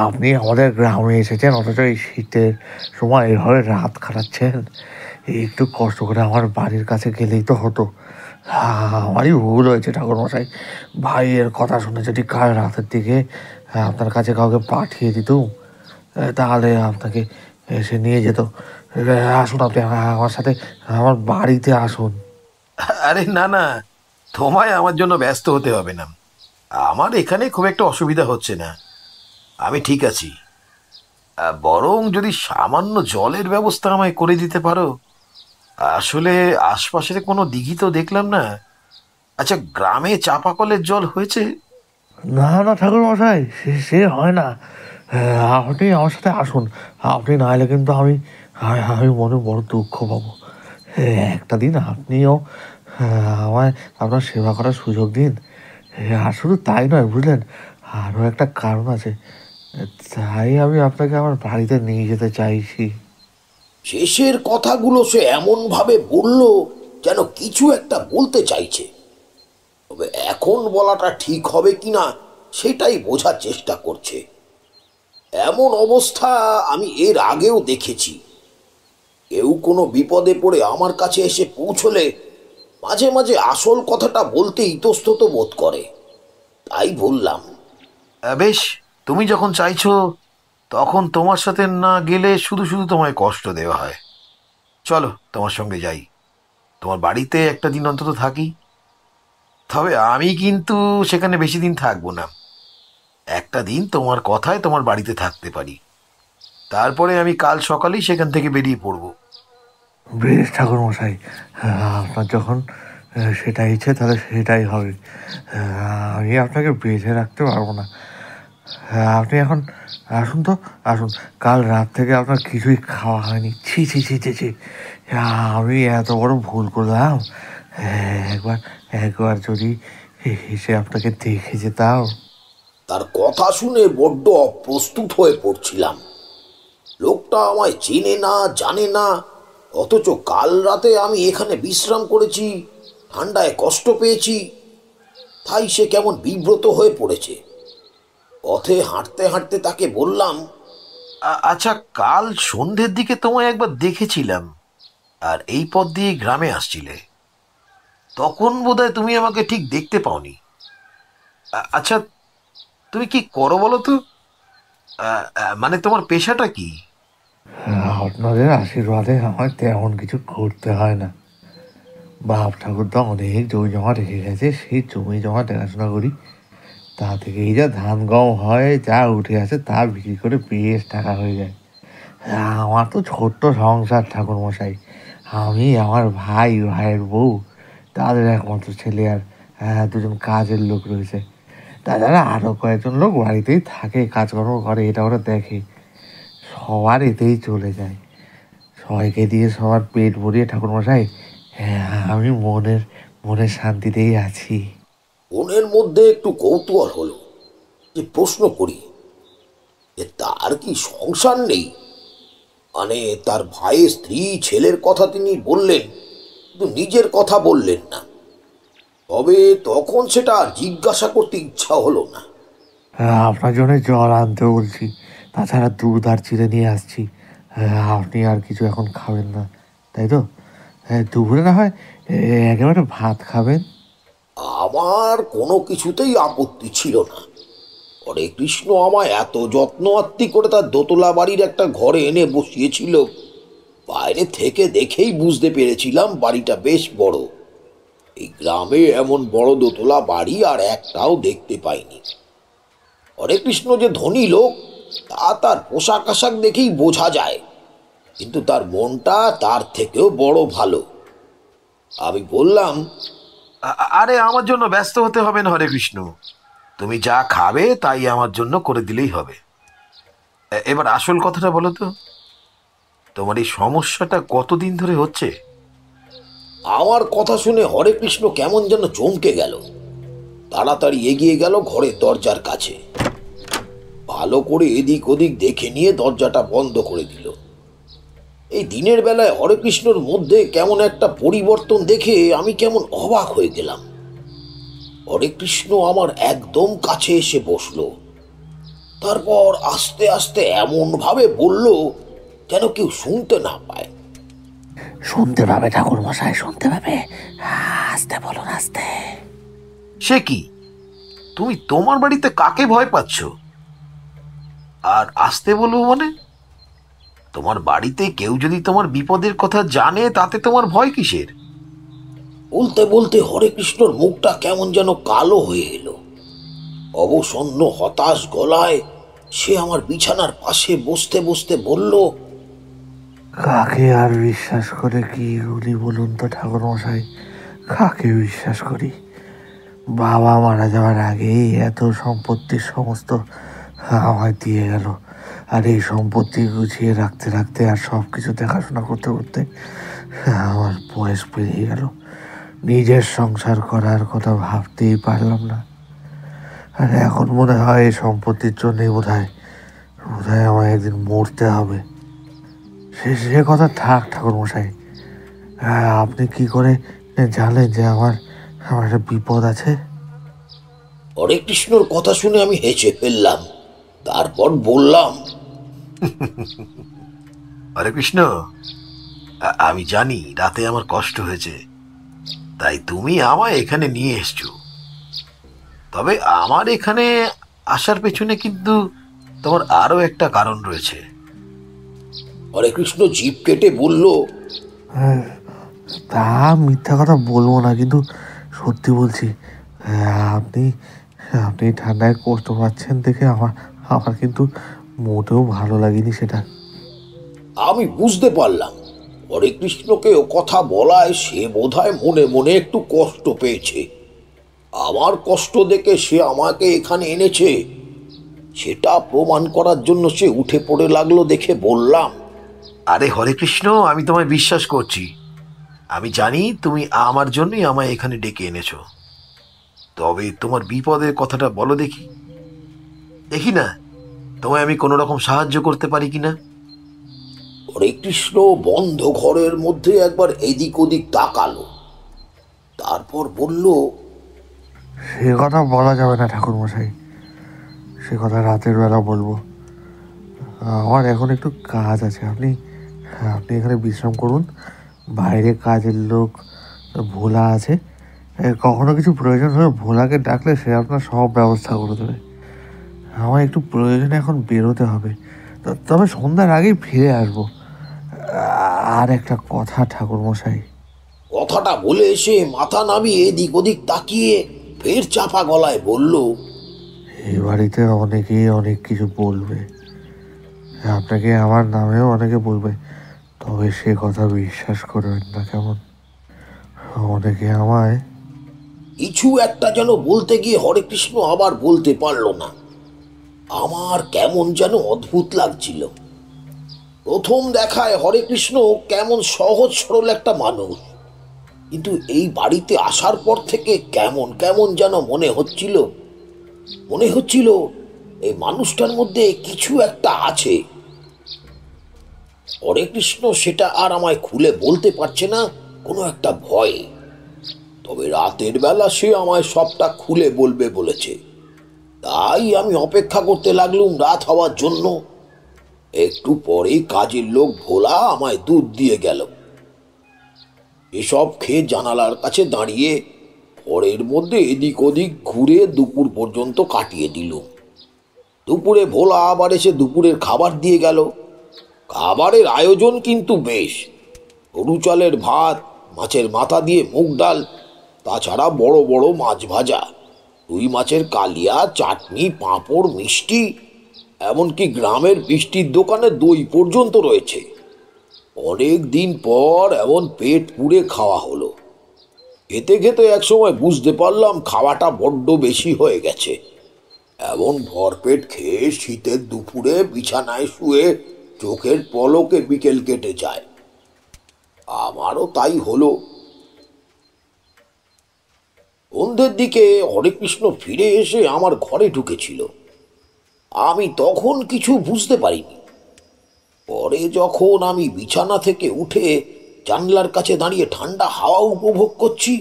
আপনি আমাদের গ্রামে এসেছেন, অথচ এই শীতের সময় এভাবে রাত কাটাচ্ছেন। একটু কষ্ট করে আমার বাড়ির কাছে গেলেই তো হতো। আমারই ভুল হয়েছে ঠাকুর মশাই। ভাইয়ের কথা শুনে যদি কাল রাতের দিকে আপনার কাছে কাউকে পাঠিয়ে দিতুম, তাহলে আপনাকে এসে নিয়ে যেত। আসুন আপনি আমার সাথে আমার বাড়িতে আসুন। আরে না না, তোমায় আমার জন্য ব্যস্ত হতে হবে না। আমার এখানে খুব একটা অসুবিধা হচ্ছে না, আমি ঠিক আছি। বরং যদি সামান্য জলের ব্যবস্থা আমায় করে দিতে পারো। আসলে আশপাশের কোনো দিঘি তো দেখলাম না। আচ্ছা, গ্রামে চাপা কলের জল হয়েছে? না না ঠাকুর মশাই, সে সে হয় না। আপনি আমার সাথে আসুন। আপনি না এলে কিন্তু আমি মনে বড় দুঃখ পাবো। একটা দিন আপনিও আমায় আপনার সেবা করার সুযোগ দিন। আর শুধু তাই নয়, বুঝলেন, আরও একটা কারণ আছে। তাই আমি আপনাকে আমার বাড়িতে নিয়ে যেতে চাইছি। শেষের কথাগুলো সে এমনভাবে বলল যেন কিছু একটা বলতে চাইছে, তবে এখন বলাটা ঠিক হবে কিনা সেটাই বোঝার চেষ্টা করছে। এমন অবস্থা আমি এর আগেও দেখেছি। কেউ কোনো বিপদে পড়ে আমার কাছে এসে পৌঁছলে মাঝে মাঝে আসল কথাটা বলতে ইতস্তত বোধ করে। তাই বললাম, বেশ, তুমি যখন চাইছো, তখন তোমার সাথে না গেলে শুধু শুধু তোমায় কষ্ট দেওয়া হয়। চলো, তোমার সঙ্গে যাই। তোমার বাড়িতে একটা দিন অন্তত থাকি। তবে আমি কিন্তু সেখানে বেশি দিন থাকবো না। একটা দিন তোমার কথায় তোমার বাড়িতে থাকতে পারি, তারপরে আমি কাল সকালেই সেখান থেকে বেরিয়ে পড়ব। বেশ ঠাকুর মশাই, আপনার যখন সেটা ইচ্ছে তাহলে সেটাই হবে। আমি আপনাকে বেঁধে রাখতে পারবো না। আপনি এখন আসুন তো, আসুন। কাল রাত থেকে আপনার কিছুই খাওয়া হয়নি। ছি ছি ছি ছি ছি। আমি এত বড় ভুল করলাম। একবার একবার যদি এসে আপনাকে দেখে যেতাম। তার কথা শুনে বড্ড অপ্রস্তুত হয়ে পড়ছিলাম। লোকটা আমায় চেনে না, জানে না, অথচ কাল রাতে আমি এখানে বিশ্রাম করেছি, ঠান্ডায় কষ্ট পেয়েছি। তাই সে কেমন বিব্রত হয়ে পড়েছে। পথে হাঁটতে হাঁটতে তাকে বললাম, আচ্ছা, কাল সন্ধ্যের দিকে তোমায় একবার দেখেছিলাম, আর এই পথ দিয়ে গ্রামে আসছিলে। তখন বোধহয় তুমি আমাকে ঠিক দেখতে পাওনি। আচ্ছা, তুমি কি করো বলো তো? মানে তোমার পেশাটা কি? আপনাদের আশীর্বাদে আমার তেমন কিছু করতে হয় না। বাপ ঠাকুরদা অনেক জমি জমা রেখে গেছে, সেই জমি জমা দেখাশোনা করি। তা থেকে এই যা ধান গম হয়, যা উঠে আসে তা বিক্রি করে বেশ টাকা হয়ে যায়। আমার তো ছোট্ট সংসার ঠাকুর মশাই। আমি, আমার ভাই, ভাইয়ের বউ, তাদের একমাত্র ছেলে, আর দুজন কাজের লোক রয়েছে। তাছাড়া আরও কয়েকজন লোক বাড়িতেই থাকে, কাজকর্ম করে, এটা ওরা দেখে। সবার এতেই চলে যায়। সবাইকে দিয়ে সবার পেট ভরিয়ে ঠাকুর মশাই আমি মনের মনের শান্তিতেই আছি। মনের মধ্যে একটু কৌতূহল হলো, যে প্রশ্ন করি, যে তার কি সংসার নেই? মানে তার ভাইয়ের স্ত্রী ছেলের কথা তিনি বললেন, কিন্তু নিজের কথা বললেন না। তবে তখন সেটা আর জিজ্ঞাসা করতে ইচ্ছা হলো না। আপনার জন্য জল আনতে বলছি, তাছাড়া দুধ আর চিড়ে নিয়ে আসছি। আপনি আর কিছু এখন খাবেন না, তাই তো? দুপুরে না হয় একেবারে ভাত খাবেন। আমার কোনো কিছুতেই আপত্তি ছিল না। হরে কৃষ্ণ আমায় এত যত্ন আত্তি করে তার দোতলা বাড়ির একটা ঘরে এনে বসিয়েছিল, বাইরে থেকে দেখেই বুঝতে পেরেছিলাম বাড়িটা বেশ বড়। এই গ্রামে এমন বড় দোতলা বাড়ি আর একটাও দেখতে পাইনি। হরেকৃষ্ণ যে ধনী লোক তা তার পোশাক আশাক দেখেই বোঝা যায়, কিন্তু তার মনটা তার থেকেও বড় ভালো। আমি বললাম, আরে আমার জন্য ব্যস্ত হতে হবে না হরে কৃষ্ণ, তুমি যা খাবে তাই আমার জন্য করে দিলেই হবে। এবার আসল কথাটা বলো তো, তোমার এই সমস্যাটা কতদিন ধরে হচ্ছে? আমার কথা শুনে হরেকৃষ্ণ কেমন যেন চমকে গেল। তাড়াতাড়ি এগিয়ে গেল ঘরের দরজার কাছে, ভালো করে এদিক ওদিক দেখে নিয়ে দরজাটা বন্ধ করে দিল। এই দিনের বেলায় হরেকৃষ্ণর মধ্যে কেমন একটা পরিবর্তন দেখে আমি কেমন অবাক হয়ে গেলাম। হরেকৃষ্ণ আমার একদম কাছে এসে বসলো, তারপর আস্তে আস্তে এমন ভাবে বলল যেন কেউ শুনতে না পায়। শুনতে পাবে ঠাকুর মশাই, শুনতে পাবে, আস্তে বলুন, আস্তে। সে কি, তুমি তোমার বাড়িতে কাকে ভয় পাচ্ছ? আর আসতে বলবো মানে? তোমার বাড়িতে কেউ যদি তোমার বিপদের কথা জানে তাতে তোমার ভয় কিসের? বলতে বলতে হরেকৃষ্ণর মুখটা কেমন যেন কালো হয়ে এলো। অবসন্ন হতাশ গলায় সে আমার বিছানার পাশে বসতে বসতে বলল, কাকে আর বিশ্বাস করে কি বলি বলুন তো ঠাকুর মশাই, কাকে বিশ্বাস করি? বাবা মারা যাওয়ার আগেই এত সম্পত্তির সমস্ত আমায় দিয়ে গেল, আর এই সম্পত্তি গুছিয়ে রাখতে রাখতে আর সব কিছু দেখাশোনা করতে করতে আমার বয়স পেরিয়ে গেল। নিজের সংসার করার কথা ভাবতেই পারলাম না। আর এখন মনে হয় এই সম্পত্তির জন্যই বোধহয় আমায় একদিন মরতে হবে। সে কথা থাক ঠাকুর মশাই, আপনি কি করে জানলেন যে আমার একটা বিপদ আছে? হরেকৃষ্ণর কথা শুনে আমি হেসে ফেললাম। তারপর বললাম, হরে কৃষ্ণ, আমি জানি রাতে আমার কষ্ট হয়েছে, তাই তুমি আমায় এখানে নিয়ে এসছো। তবে আমার এখানে আসার পেছনে কিন্তু তোমার আরো একটা কারণ রয়েছে। হরেকৃষ্ণ জিভ কেটে বলল, তা মিথ্যা কথা বলবো না, কিন্তু সত্যি বলছি, আপনি আপনি ঠান্ডায় কষ্ট পাচ্ছেন দেখে আমার কিন্তু মোটেও ভালো লাগেনি সেটা। আমি বুঝতে পারলাম হরেকৃষ্ণকে ও কথা বলায় সে বোধহয় মনে মনে একটু কষ্ট পেয়েছে। আমার কষ্ট দেখে সে আমাকে এখানে এনেছে সেটা প্রমাণ করার জন্য সে উঠে পড়ে লাগলো দেখে বললাম, আরে হরে কৃষ্ণ, আমি তোমায় বিশ্বাস করছি। আমি জানি তুমি আমার জন্যই আমায় এখানে ডেকে এনেছো। তবে তোমার বিপদের কথাটা বলো দেখি, দেখি না তোমায় আমি কোনো রকম সাহায্য করতে পারি কিনা। হরেকৃষ্ণ বন্ধ ঘরের মধ্যে একবার এদিক ওদিক তাকালো, তারপর বলল, সে কথা বলা যাবে না ঠাকুর মশাই, সে কথা রাতের বেলা বলবো। আমার এখন একটু কাজ আছে, আপনি এখানে বিশ্রাম করুন। বাইরে কাজের লোক ভোলা আছে, কখনো কিছু প্রয়োজন হলে ভোলাকে ডাকলে সে আপনার সব ব্যবস্থা করে দেবে। আমার একটু প্রয়োজনে এখন বেরোতে হবে, তবে সন্ধ্যার আগেই ফিরে আসবো। আর একটা কথা ঠাকুর মশাই। কথাটা বলে এসে মাথা নামিয়ে এদিক ওদিক তাকিয়ে ফের চাপা গলায় বলল, এই বাড়িতে অনেকেই অনেক কিছু বলবে, আপনাকে আমার নামেও অনেকে বলবে, তবে সে কথা বিশ্বাস করবেন না কেমন? অনেকে আমায় কিছু একটা যেন বলতে গিয়ে হরেকৃষ্ণ আবার বলতে পারল না। আমার কেমন যেন অদ্ভুত লাগছিল। প্রথম দেখায় হরেকৃষ্ণ কেমন সহজ সরল একটা মানুষ, কিন্তু এই বাড়িতে আসার পর থেকে কেমন কেমন যেন মনে হচ্ছিল এই মানুষটার মধ্যে কিছু একটা আছে। হরেকৃষ্ণ সেটা আর আমায় খুলে বলতে পারছে না, কোনো একটা ভয়। তবে রাতের বেলা সে আমায় সবটা খুলে বলবে বলেছে, তাই আমি অপেক্ষা করতে লাগলুম রাত হওয়ার জন্য। একটু পরেই কাজের লোক ভোলা আমায় দুধ দিয়ে গেল। এসব খেয়ে জানালার কাছে দাঁড়িয়ে ঘরের মধ্যে এদিক ওদিক ঘুরে দুপুর পর্যন্ত কাটিয়ে দিল। দুপুরে ভোলা আবার এসে দুপুরের খাবার দিয়ে গেল। খাবারের আয়োজন কিন্তু বেশ। গরু চালের ভাত, মাছের মাথা দিয়ে মুগ ডাল, তাছাড়া বড় বড় মাছ ভাজা, রুই মাছের কালিয়া, চাটনি, পাঁপড়, মিষ্টি, এমনকি গ্রামের মিষ্টির দোকানে দই পর্যন্ত রয়েছে। অনেক দিন পর এমন পেট পুড়ে খাওয়া হলো। খেতে খেতে একসময় বুঝতে পারলাম খাওয়াটা বড্ড বেশি হয়ে গেছে। এমন ভরপেট খেয়ে শীতের দুপুরে বিছানায় শুয়ে চোখের পলকে বিকেল কেটে যায়। আমারও তাই হলো। সন্ধ্যের দিকে হরেকৃষ্ণ ফিরে এসে আমার ঘরে ঢুকেছিল। আমি তখন কিছু বুঝতে পারিনি। পরে যখন আমি বিছানা থেকে উঠে জানলার কাছে দাঁড়িয়ে ঠান্ডা হাওয়া উপভোগ করছি,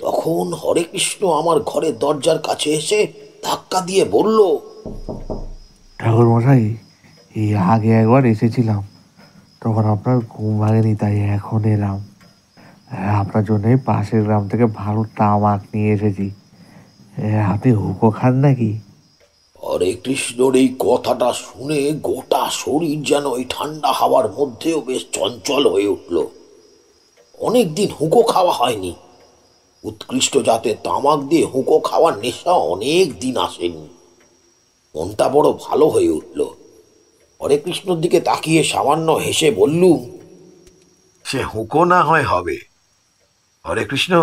তখন হরেকৃষ্ণ আমার ঘরের দরজার কাছে এসে ধাক্কা দিয়ে বলল, ঠাকুরমশাই, এই আগে একবার এসেছিলাম, তখন আপনার ঘুম ভাঙেনি, তাই এখন এলাম। আপনার জন্যই পাশের গ্রাম থেকে ভালো তামাক নিয়ে এসেছি। আপনি হুকো খান নাকি? হরেকৃষ্ণর এই কথাটা শুনে গোটা শরীর যেন ওই ঠান্ডা হাওয়ার মধ্যেও বেশ চঞ্চল হয়ে উঠল। অনেকদিন হুঁকো খাওয়া হয়নি। উৎকৃষ্ট জাতের তামাক দিয়ে হুঁকো খাওয়ার নেশা অনেক দিন আসেনি। মনটা বড় ভালো হয়ে উঠল। হরেকৃষ্ণর দিকে তাকিয়ে সামান্য হেসে বললুম, সে হুঁকো না হয় হবে হরে কৃষ্ণ,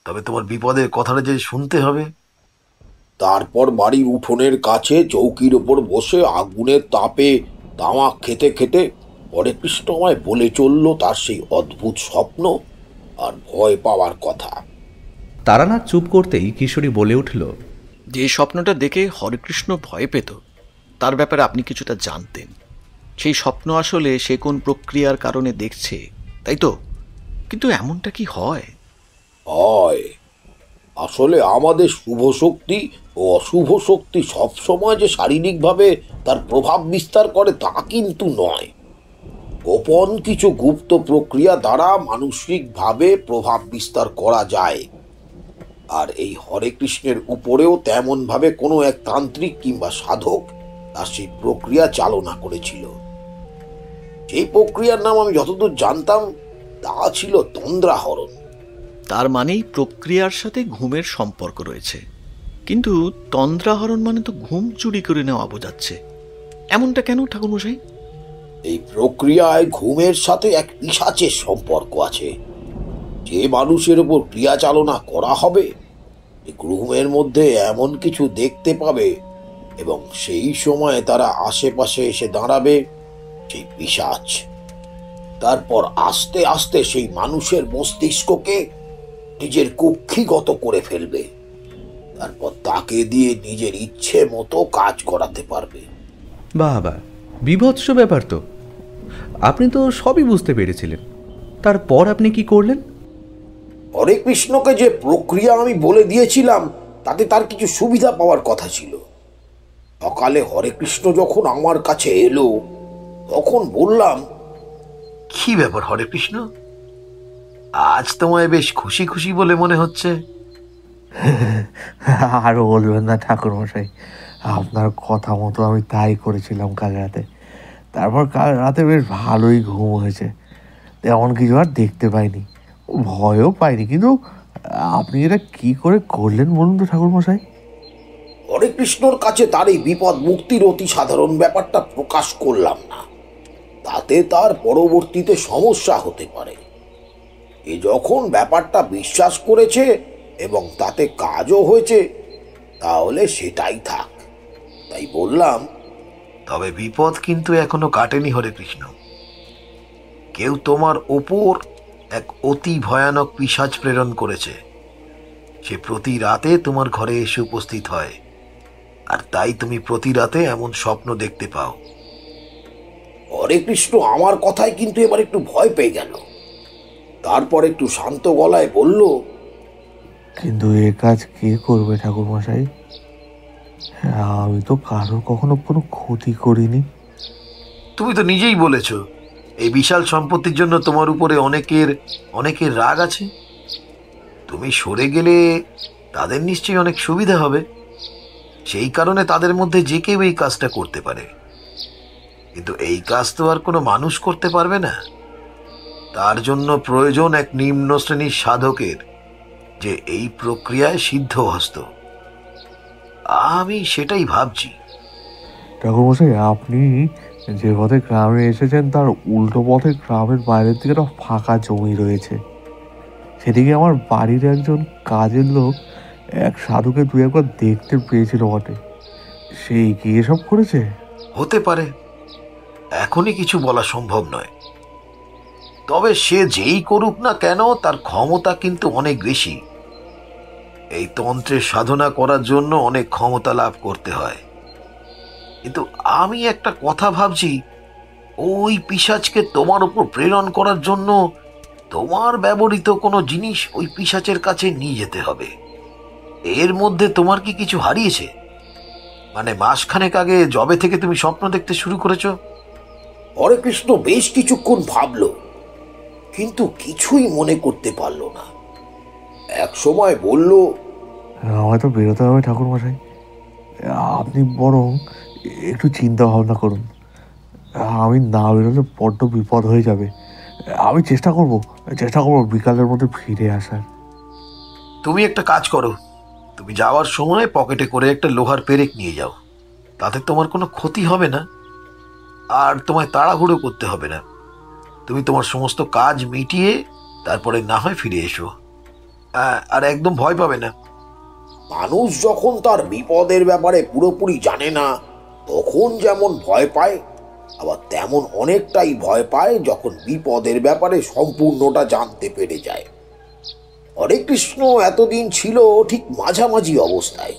তবে তোমার বিপদের কথাটা যে শুনতে হবে। তারপর বাড়ির উঠোনের কাছে চৌকির ওপর বসে আগুনের তাপে তামাক খেতে খেতে হরেকৃষ্ণ আমায় বলে চলল তার সেই অদ্ভুত স্বপ্ন আর ভয় পাওয়ার কথা। তারানাথ চুপ করতেই কিশোরী বলে উঠল, যে স্বপ্নটা দেখে হরেকৃষ্ণ ভয় পেত, তার ব্যাপারে আপনি কিছুটা জানতেন। সেই স্বপ্ন আসলে সে কোন প্রক্রিয়ার কারণে দেখছে, তাই তো? কিন্তু এমনটা কি হয়? হয়। আসলে আমাদের শুভ শক্তি ও অশুভ শক্তি সবসময় যে শারীরিকভাবে তার প্রভাব বিস্তার করে তা কিন্তু নয়। গোপন কিছু গুপ্ত প্রক্রিয়া দ্বারা মানসিকভাবে প্রভাব বিস্তার করা যায়। আর এই হরেকৃষ্ণের উপরেও তেমনভাবে কোনো এক তান্ত্রিক কিংবা সাধক তার সেই প্রক্রিয়া চালনা করেছিল। সেই প্রক্রিয়ার নাম আমি যতদূর জানতাম তা ছিল তন্দ্রাহরণ। তার মানেই প্রক্রিয়ার সাথে ঘুমের সম্পর্ক রয়েছে। কিন্তু তন্দ্রাহরণ মানে তো ঘুম চুরি করে নেওয়া বোঝাচ্ছে। এমনটা কেন ঠাকুরমশাই? এই প্রক্রিয়ায় ঘুমের সাথে এক পিশাচের সম্পর্ক আছে। যে মানুষের উপর ক্রিয়া চালনা করা হবে ঘুমের মধ্যে এমন কিছু দেখতে পাবে এবং সেই সময় তারা আশেপাশে এসে দাঁড়াবে সেই পিশাচ। তারপর আস্তে আস্তে সেই মানুষের মস্তিষ্ককে নিজের কুক্ষিগত করে ফেলবে। তারপর তাকে দিয়ে নিজের ইচ্ছে মতো কাজ করাতে পারবে। বাবা, বিভৎস ব্যাপার তো। আপনি তো সবই বুঝতে পেরেছিলেন, তারপর আপনি কি করলেন? হরেকৃষ্ণকে যে প্রক্রিয়া আমি বলে দিয়েছিলাম তাতে তার কিছু সুবিধা পাওয়ার কথা ছিল। সকালে হরেকৃষ্ণ যখন আমার কাছে এলো তখন বললাম, কি ব্যাপার হরে কৃষ্ণ, আজ তোমায় বেশ খুশি খুশি বলে মনে হচ্ছে। আরও বলবেন না ঠাকুরমশাই, আপনার কথা মতো আমি তাই করেছিলাম কাল রাতে। তারপর কাল রাতে বেশ ভালোই ঘুম হয়েছে, তেমন কিছু আর দেখতে পাইনি, ভয়ও পাইনি। কিন্তু আপনি এটা কি করে করলেন বলুন তো ঠাকুরমশাই? হরেকৃষ্ণর কাছে তার এই বিপদ মুক্তির অতি সাধারণ ব্যাপারটা প্রকাশ করলাম না, তাতে তার পরবর্তীতে সমস্যা হতে পারে। এ যখন ব্যাপারটা বিশ্বাস করেছে এবং তাতে কাজও হয়েছে তাহলে সেটাই থাক। তাই বললাম, তবে বিপদ কিন্তু এখনো কাটেনি হরে কৃষ্ণ। কেউ তোমার ওপর এক অতি ভয়ানক পিশাচ প্রেরণ করেছে। সে প্রতি রাতে তোমার ঘরে এসে উপস্থিত হয়, আর তাই তুমি প্রতি রাতে এমন স্বপ্ন দেখতে পাও। হরেকৃষ্ণ আমার কথায় কিন্তু এবার একটু ভয় পেয়ে গেল। তারপর একটু শান্ত গলায় বলল, কিন্তু এ কাজ কে করবে ঠাকুরমশাই? আমি তো কারোর কখনো কোনো ক্ষতি করিনি। তুমি তো নিজেই বলেছ এই বিশাল সম্পত্তির জন্য তোমার উপরে অনেকের রাগ আছে। তুমি সরে গেলে তাদের নিশ্চয়ই অনেক সুবিধা হবে। সেই কারণে তাদের মধ্যে যে কেউ এই কাজটা করতে পারে। কিন্তু এই কাজ তো আর কোনো মানুষ করতে পারবে না। তার জন্য প্রয়োজন এক নিম্ন শ্রেণীর সাধকের, যে এই প্রক্রিয়ায় সিদ্ধহস্ত। আমি সেটাই ভাবছি। ঠাকুরমশাই, আপনি যে পথে গ্রামে এসেছেন তার উল্টো পথে গ্রামের বাইরের দিকে একটা ফাঁকা জমি রয়েছে। সেদিকে আমার বাড়ির একজন কাজের লোক এক সাধুকে দুই একবার দেখতে পেয়েছিল বটে। সেই কি এসব করেছে? হতে পারে, এখনই কিছু বলা সম্ভব নয়। তবে সে যেই করুক না কেন, তার ক্ষমতা কিন্তু অনেক বেশি। এই তন্ত্রের সাধনা করার জন্য অনেক ক্ষমতা লাভ করতে হয়। কিন্তু আমি একটা কথা ভাবছি, ওই পিশাচকে তোমার উপর প্রেরণ করার জন্য তোমার ব্যবহৃত কোনো জিনিস ওই পিশাচের কাছে নিয়ে যেতে হবে। এর মধ্যে তোমার কি কিছু হারিয়েছে? মানে মাসখানেক আগে যবে থেকে তুমি স্বপ্ন দেখতে শুরু করেছো? হরেকৃষ্ণ বেশ কিছুক্ষণ ভাবল, কিন্তু কিছুই মনে করতে পারল না। এক সময় বলল, আমায় তো বেরোতে হবে ঠাকুরমশাই। আপনি বরং একটু চিন্তা ভাবনা করুন। আমি না বেরোলে বড্ড বিপদ হয়ে যাবে। আমি চেষ্টা করব বিকালের মধ্যে ফিরে আসার। তুমি একটা কাজ করো, তুমি যাওয়ার সময় পকেটে করে একটা লোহার পেরেক নিয়ে যাও। তাতে তোমার কোনো ক্ষতি হবে না, আর তোমায় তাড়াহুড়ো করতে হবে না। তুমি তোমার সমস্ত কাজ মিটিয়ে তারপরে না হয় ফিরে এসো। আর একদম ভয় পাবে না। মানুষ যখন তার বিপদের ব্যাপারে পুরোপুরি জানে না, তখন যেমন ভয় পায়, আবার তেমন অনেকটাই ভয় পায় যখন বিপদের ব্যাপারে সম্পূর্ণটা জানতে পেরে যায়। হরেকৃষ্ণ এতদিন ছিল ঠিক মাঝামাঝি অবস্থায়।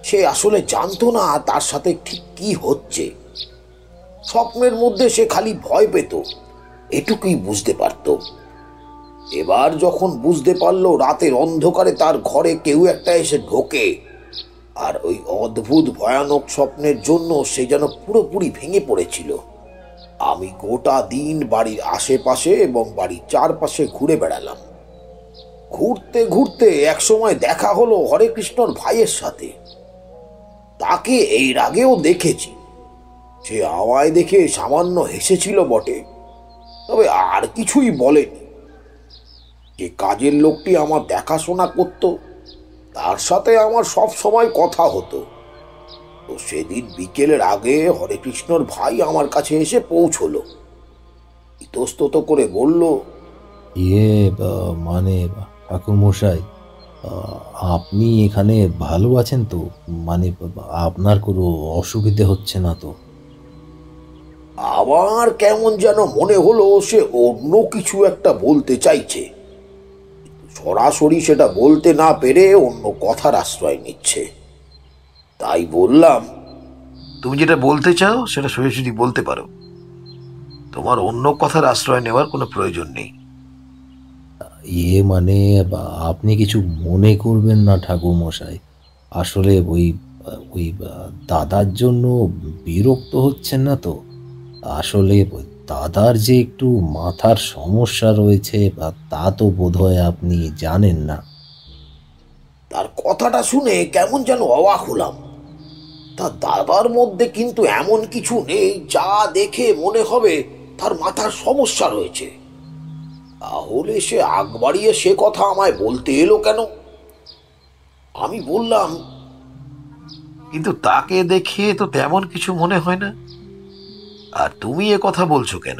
সে আসলে জানতো না তার সাথে ঠিক কি হচ্ছে। স্বপ্নের মধ্যে সে খালি ভয় পেত, এটুকুই বুঝতে পারত। এবার যখন বুঝতে পারল রাতের অন্ধকারে তার ঘরে কেউ একটা এসে ঢোকে, আর ওই অদ্ভুত ভয়ানক স্বপ্নের জন্য সে যেন পুরোপুরি ভেঙে পড়েছিল। আমি গোটা দিন বাড়ির আশেপাশে এবং বাড়ির চারপাশে ঘুরে বেড়ালাম। ঘুরতে ঘুরতে একসময় দেখা হলো হরেকৃষ্ণর ভাইয়ের সাথে। তাকে এর আগেও দেখেছি। সে আমায় দেখে সামান্য হেসেছিল বটে, তবে আর কিছুই বলেনি। যে কাজের লোকটি আমার দেখাশোনা করত, তার সাথে আমার সব সময় কথা হতো। তো সেদিন বিকেলের আগে হরেকৃষ্ণর ভাই আমার কাছে এসে পৌঁছলো। ইতস্তত করে বলল, মানে ঠাকুরমশাই, আপনি এখানে ভালো আছেন তো? মানে আপনার কোনো অসুবিধে হচ্ছে না তো? আমার কেমন যেন মনে হলো সে অন্য কিছু একটা বলতে চাইছে, সরাসরি সেটা বলতে না পেরে অন্য কথার আশ্রয় নিচ্ছে। তাই বললাম, তুমি যেটা বলতে চাও সেটা সোজাসুজি বলতে পারো। তোমার অন্য কথার আশ্রয় নেওয়ার কোনো প্রয়োজন নেই। মানে আপনি কিছু মনে করবেন না ঠাকুরমশাই। আসলে ওই ওই দাদার জন্য বিরক্ত হচ্ছেন না তো? আসলে দাদার যে একটু মাথার সমস্যা রয়েছে তা তো বোধহয় আপনি জানেন না। তার কথাটা শুনে কেমন যেন অবাক হলাম। তার দাদার মধ্যে কিন্তু এমন কিছু নেই যা দেখে মনে হবে তার মাথার সমস্যা রয়েছে। তাহলে সে আগ বাড়িয়ে সে কথা আমায় বলতে এলো কেন? আমি বললাম, কিন্তু তাকে দেখে তো তেমন কিছু মনে হয় না। আর তুমি এ কথা বলছো কেন?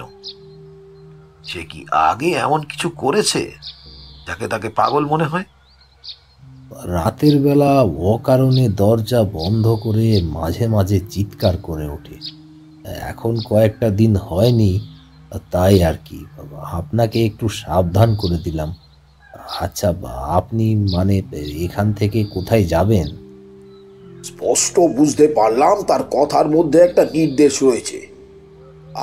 সে কি আগে এমন কিছু করেছে যাকে তাকে পাগল মনে হয়? রাতের বেলা অকারণে দরজা বন্ধ করে মাঝে মাঝে চিৎকার করে ওঠে। এখন কয়েকটা দিন হয়নি, তাই আর কি আপনাকে একটু সাবধান করে দিলাম। আচ্ছা, আপনি মানে এখান থেকে কোথায় যাবেন? স্পষ্ট বুঝতে পারলাম তার কথার মধ্যে একটা নির্দেশ রয়েছে।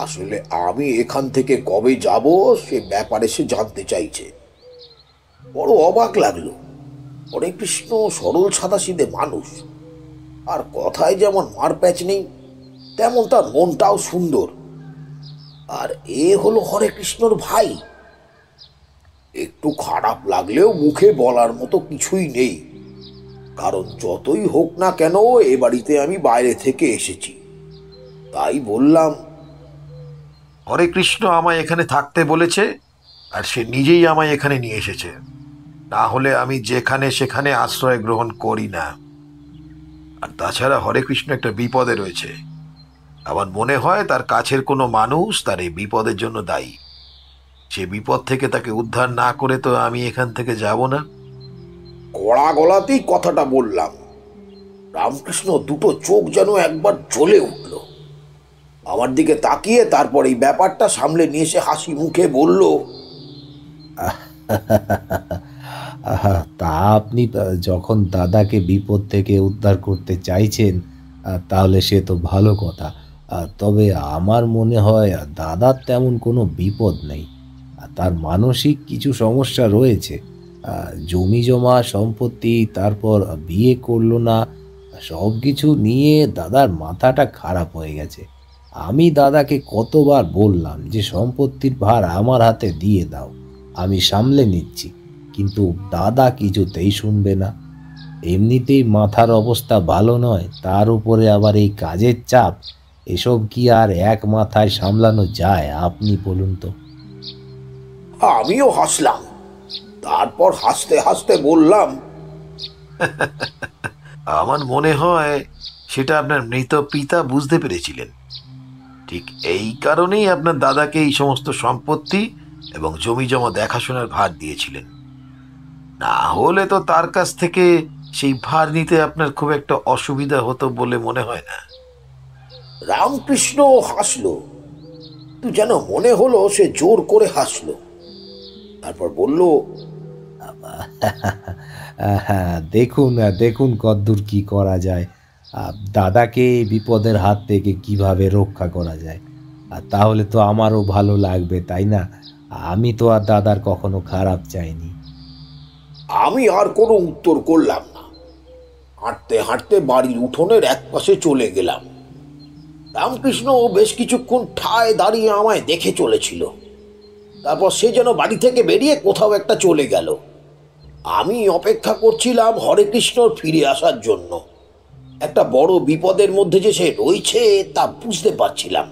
আসলে আমি এখান থেকে কবে যাব সে ব্যাপারে সে জানতে চাইছে। বড় অবাক লাগলো। হরেকৃষ্ণ সরল সাদাসিধে মানুষ, আর কথায় যেমন মারপ্যাচ নেই, তেমন তার মনটাও সুন্দর। আর এ হলো হরেকৃষ্ণর ভাই। একটু খারাপ লাগলেও মুখে বলার মতো কিছুই নেই, কারণ যতই হোক না কেন এ বাড়িতে আমি বাইরে থেকে এসেছি। তাই বললাম, হরে কৃষ্ণ আমায় এখানে থাকতে বলেছে, আর সে নিজেই আমায় এখানে নিয়ে এসেছে। না হলে আমি যেখানে সেখানে আশ্রয় গ্রহণ করি না। আর তাছাড়া হরে কৃষ্ণ একটা বিপদে রয়েছে। আমার মনে হয় তার কাছের কোনো মানুষ তার এই বিপদের জন্য দায়ী। সে বিপদ থেকে তাকে উদ্ধার না করে তো আমি এখান থেকে যাব না। কড়া গলাতেই কথাটা বললাম। রামকৃষ্ণ দুটো চোখ যেন একবার জ্বলে উঠল। আমার দিকে তাকিয়ে তারপর এই ব্যাপারটা সামলে নিয়ে এসে হাসি মুখে বলল, তা আপনি যখন দাদাকে বিপদ থেকে উদ্ধার করতে চাইছেন, তাহলে সে তো ভালো কথা। তবে আমার মনে হয় দাদার তেমন কোনো বিপদ নেই। তার মানসিক কিছু সমস্যা রয়েছে। জমি জমা সম্পত্তি, তারপর বিয়ে করলো না, সব কিছু নিয়ে দাদার মাথাটা খারাপ হয়ে গেছে। আমি দাদাকে কতবার বললাম যে সম্পত্তির ভার আমার হাতে দিয়ে দাও, আমি সামলে নিচ্ছি, কিন্তু দাদা কিছুতেই শুনবে না। এমনিতেই মাথার অবস্থা ভালো নয়, তার উপরে আবার এই কাজের চাপ। এসব কি আর এক মাথায় সামলানো যায় আপনি বলুন তো? আমিও হাসলাম। তারপর হাসতে হাসতে বললাম, আমার মনে হয় সেটা আপনার মৃত পিতা বুঝতে পেরেছিলেন। ঠিক এই কারণেই আপনার দাদাকে এই সমস্ত সম্পত্তি এবং জমি জমা দেখাশোনার ভার দিয়েছিলেন। না হলে তো তার কাছ থেকে সেই ভার নিতে আপনার খুব একটা অসুবিধা হতো বলে মনে হয় না। রামকৃষ্ণ হাসলো। তুই যেন মনে হলো সে জোর করে হাসলো। তারপর বলল, হ্যাঁ, দেখুন দেখুন কদ্দূর কি করা যায়। দাদাকে এই বিপদের হাত থেকে কিভাবে রক্ষা করা যায়। আর তাহলে তো আমারও ভালো লাগবে, তাই না? আমি তো আর দাদার কখনো খারাপ চাইনি। আমি আর কোনো উত্তর করলাম না। হাঁটতে হাঁটতে বাড়ির উঠোনের এক পাশে চলে গেলাম। রামকৃষ্ণ বেশ কিছুক্ষণ ঠায় দাঁড়িয়ে আমায় দেখে চলেছিল। তারপর সে যেন বাড়ি থেকে বেরিয়ে কোথাও একটা চলে গেল। আমি অপেক্ষা করছিলাম হরে কৃষ্ণর ফিরে আসার জন্য। একটা বড় বিপদের মধ্যে যে সে রয়েছে তা বুঝতে পারছিলাম।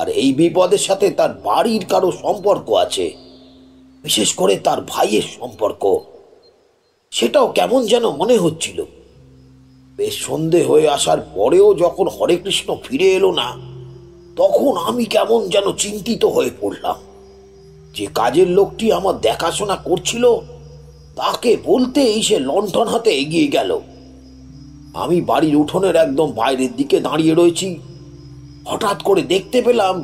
আর এই বিপদের সাথে তার বাড়ির কারো সম্পর্ক আছে, বিশেষ করে তার ভাইয়ের সম্পর্ক। সেটাও কেমন যেন মনে হচ্ছিল। বেশ সন্ধে হয়ে আসার পরেও যখন হরে কৃষ্ণ ফিরে এলো না, তখন আমি কেমন যেন চিন্তিত হয়ে পড়লাম। যে কাজের লোকটি আমার দেখাশোনা করছিল তাকে বলতেই সে লণ্ঠন হাতে এগিয়ে গেল। আমি বাড়ির উঠোনের একদম বাইরের দিকে দাঁড়িয়ে রয়েছি। হঠাৎ করে দেখতে পেলাম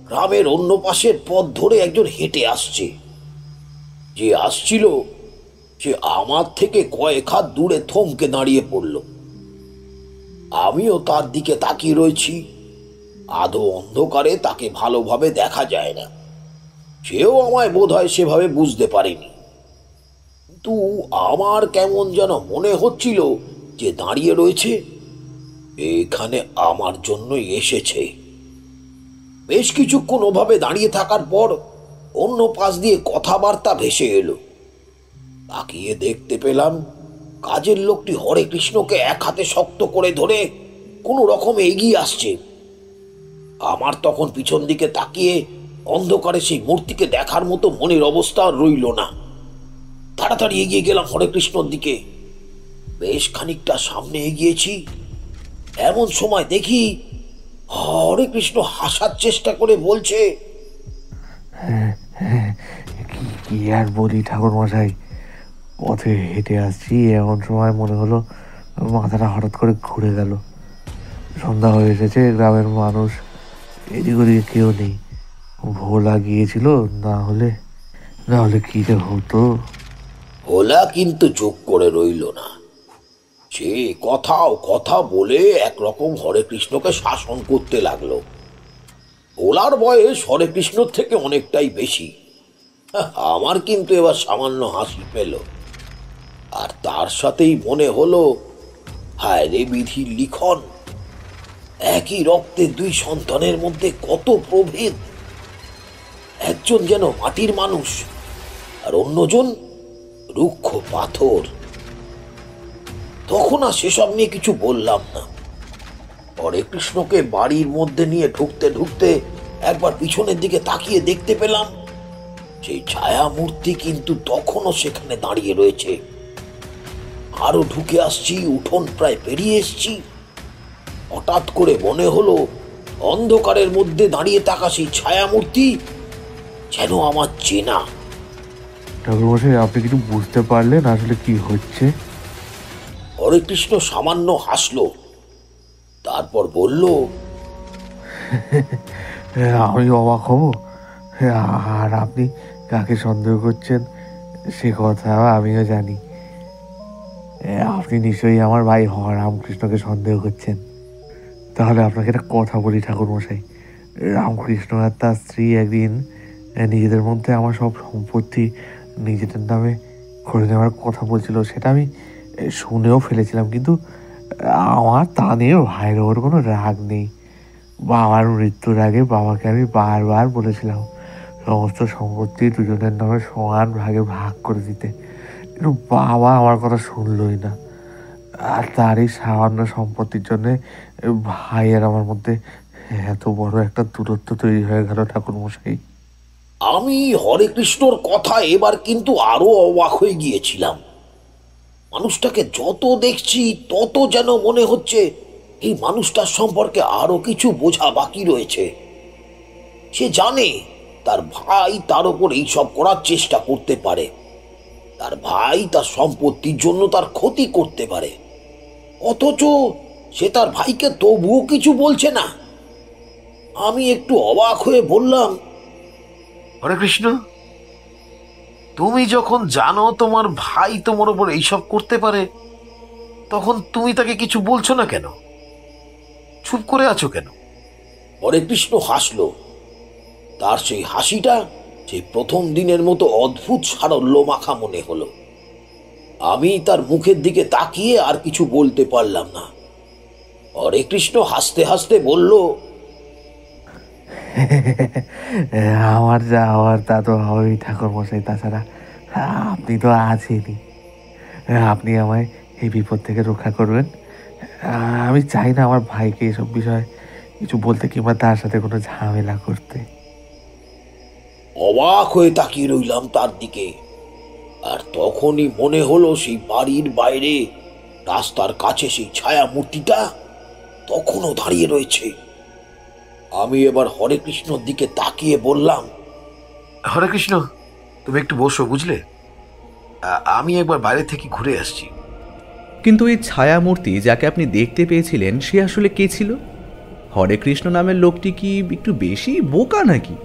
গ্রামের অন্য পাশের পথ ধরে একজন হেঁটে আসছে। যে আসছিল সে আমার থেকে কয়েক হাত দূরে থমকে দাঁড়িয়ে পড়ল। আমিও তার দিকে তাকিয়ে রয়েছি। আধো অন্ধকারে তাকে ভালোভাবে দেখা যায় না। সেও আমায় বোধহয় সেভাবে বুঝতে পারেনি, কিন্তু আমার কেমন যেন মনে হচ্ছিল যে দাঁড়িয়ে রয়েছে, এখানে আমার জন্যই এসেছে। বেশ কিছুক্ষণ ওভাবে দাঁড়িয়ে থাকার পর অন্য পাশ দিয়ে কথাবার্তা ভেসে এলো। তাকিয়ে দেখতে পেলাম কাজের লোকটি হরে কৃষ্ণকে এক হাতে শক্ত করে ধরে কোনো রকমে এগিয়ে আসছে। আমার তখন পিছন দিকে তাকিয়ে অন্ধকারে সেই মূর্তিকে দেখার মতো মনের অবস্থা রইল না। তাড়াতাড়ি এগিয়ে গেলাম হরে কৃষ্ণর দিকে। বেশ খানিকটা সামনে এগিয়েছি, এমন সময় দেখি হরে কৃষ্ণ হাসার চেষ্টা করে বলছে, কি আর বলি ঠাকুর মশাই, পথে হেঁটে আসছি, এমন সময় মনে হলো মাথাটা হঠাৎ করে ঘুরে গেল। সন্ধ্যা হয়ে এসেছে, গ্রামের মানুষ এদিক ওদিকে কেউ নেই। ভোলা গিয়েছিল, না হলে কি যে হতো। ভোলা কিন্তু চুপ করে রইল না। সে কথা বলে একরকম হরে কৃষ্ণকে শাসন করতে লাগলো। ভোলার বয়স হরে কৃষ্ণর থেকে অনেকটাই বেশি। আমার কিন্তু এবার সামান্য হাসি পেল। আর তার সাথেই মনে হলো, হায় রে বিধির লিখন, একই রক্তে দুই সন্তানের মধ্যে কত প্রভেদ। একজন যেন মাটির মানুষ আর অন্যজন রুক্ষ পাথর। তখন আর সেসব নিয়ে কিছু বললাম না। হরে কৃষ্ণকে বাড়ির মধ্যে নিয়ে ঢুকতে ঢুকতে একবার পিছনের দিকে তাকিয়ে দেখতে পেলাম সেই ছায়া মূর্তি কিন্তু তখনও সেখানে দাঁড়িয়ে রয়েছে। আরো ঢুকে আসছি, উঠোন প্রায় পেরিয়ে এসছি, হঠাৎ করে মনে হলো অন্ধকারের মধ্যে দাঁড়িয়ে থাকা সেই ছায়া মূর্তি যেন আমার চেনা। ঠাকুরমশাই, আপনি কিছু বুঝতে পারলেন আসলে কি হচ্ছে? হরেকৃষ্ণ সামান্য হাসলো, তারপর বলল, আমি অবাক হব, আর আপনি কাকে সন্দেহ করছেন সে কথা আমিও জানি। আপনি নিশ্চয়ই আমার ভাই রামকৃষ্ণকে সন্দেহ করছেন। তাহলে আপনাকে একটা কথা বলি ঠাকুরমশাই, রামকৃষ্ণ আর তার স্ত্রী একদিন নিজেদের মধ্যে আমার সব সম্পত্তি নিজেদের নামে করে নেওয়ার কথা বলছিল। সেটা আমি শুনেও ফেলেছিলাম, কিন্তু আমার তা নিয়ে ভাইয়ের ওপর কোনো রাগ নেই। বাবার মৃত্যুর আগে বাবাকে আমি বারবার বলেছিলাম সমস্ত সম্পত্তি দুজনের নামে সমান ভাগে ভাগ করে দিতে, কিন্তু বাবা আমার কথা শুনলই না। আর তার এই সামান্য সম্পত্তির জন্যে ভাই আর আমার মধ্যে এত বড় একটা দূরত্ব তৈরি হয়ে গেল ঠাকুরমশাই। আমি হরেকৃষ্ণর কথা এবার কিন্তু আরো অবাক হয়ে গিয়েছিলাম। মানুষটাকে যত দেখছি তত যেন মনে হচ্ছে এই মানুষটার সম্পর্কে আরো কিছু বোঝা বাকি রয়েছে। সে জানে তার ভাই তার উপর এইসব করার চেষ্টা করতে পারে, তার ভাই তার সম্পত্তির জন্য তার ক্ষতি করতে পারে, অথচ সে তার ভাইকে তবুও কিছু বলছে না। আমি একটু অবাক হয়ে বললাম, হরে কৃষ্ণ, তুমি যখন জানো তোমার ভাই তোমার উপর এইসব করতে পারে, তখন তুমি তাকে কিছু বলছো না কেন? চুপ করে আছো কেন? হরেকৃষ্ণ হাসলো। তার সেই হাসিটা সেই প্রথম দিনের মতো অদ্ভুত সারল্য মাখা মনে হলো। আমি তার মুখের দিকে তাকিয়ে আর কিছু বলতে পারলাম না। হরেকৃষ্ণ হাসতে হাসতে বলল, আমার যা হওয়ার তা তো হবেই ঠাকুরমশাই, তাছাড়া আপনি তো আছেনই। আপনি আমায় এই বিপদ থেকে রক্ষা করবেন। আমি চাই না আমার ভাইকে এসব বিষয়ে কিছু বলতে কিংবা তার সাথে কোনো ঝামেলা করতে। অবাক হয়ে তাকিয়ে রইলাম তার দিকে। আর তখনই মনে হলো সেই বাড়ির বাইরে রাস্তার কাছে সেই ছায়া মূর্তিটা তখনও দাঁড়িয়ে রয়েছে। আমি এবার হরেকৃষ্ণর দিকে তাকিয়ে বললাম, হরে কৃষ্ণ, তুমি একটু বসো, বুঝলে? আমি একবার বাইরে থেকে ঘুরে আসছি। কিন্তু এই ছায়ামূর্তি যাকে আপনি দেখতে পেয়েছিলেন সে আসলে কে ছিল? হরেকৃষ্ণ নামের লোকটি কি একটু বেশি বোকা নাকি?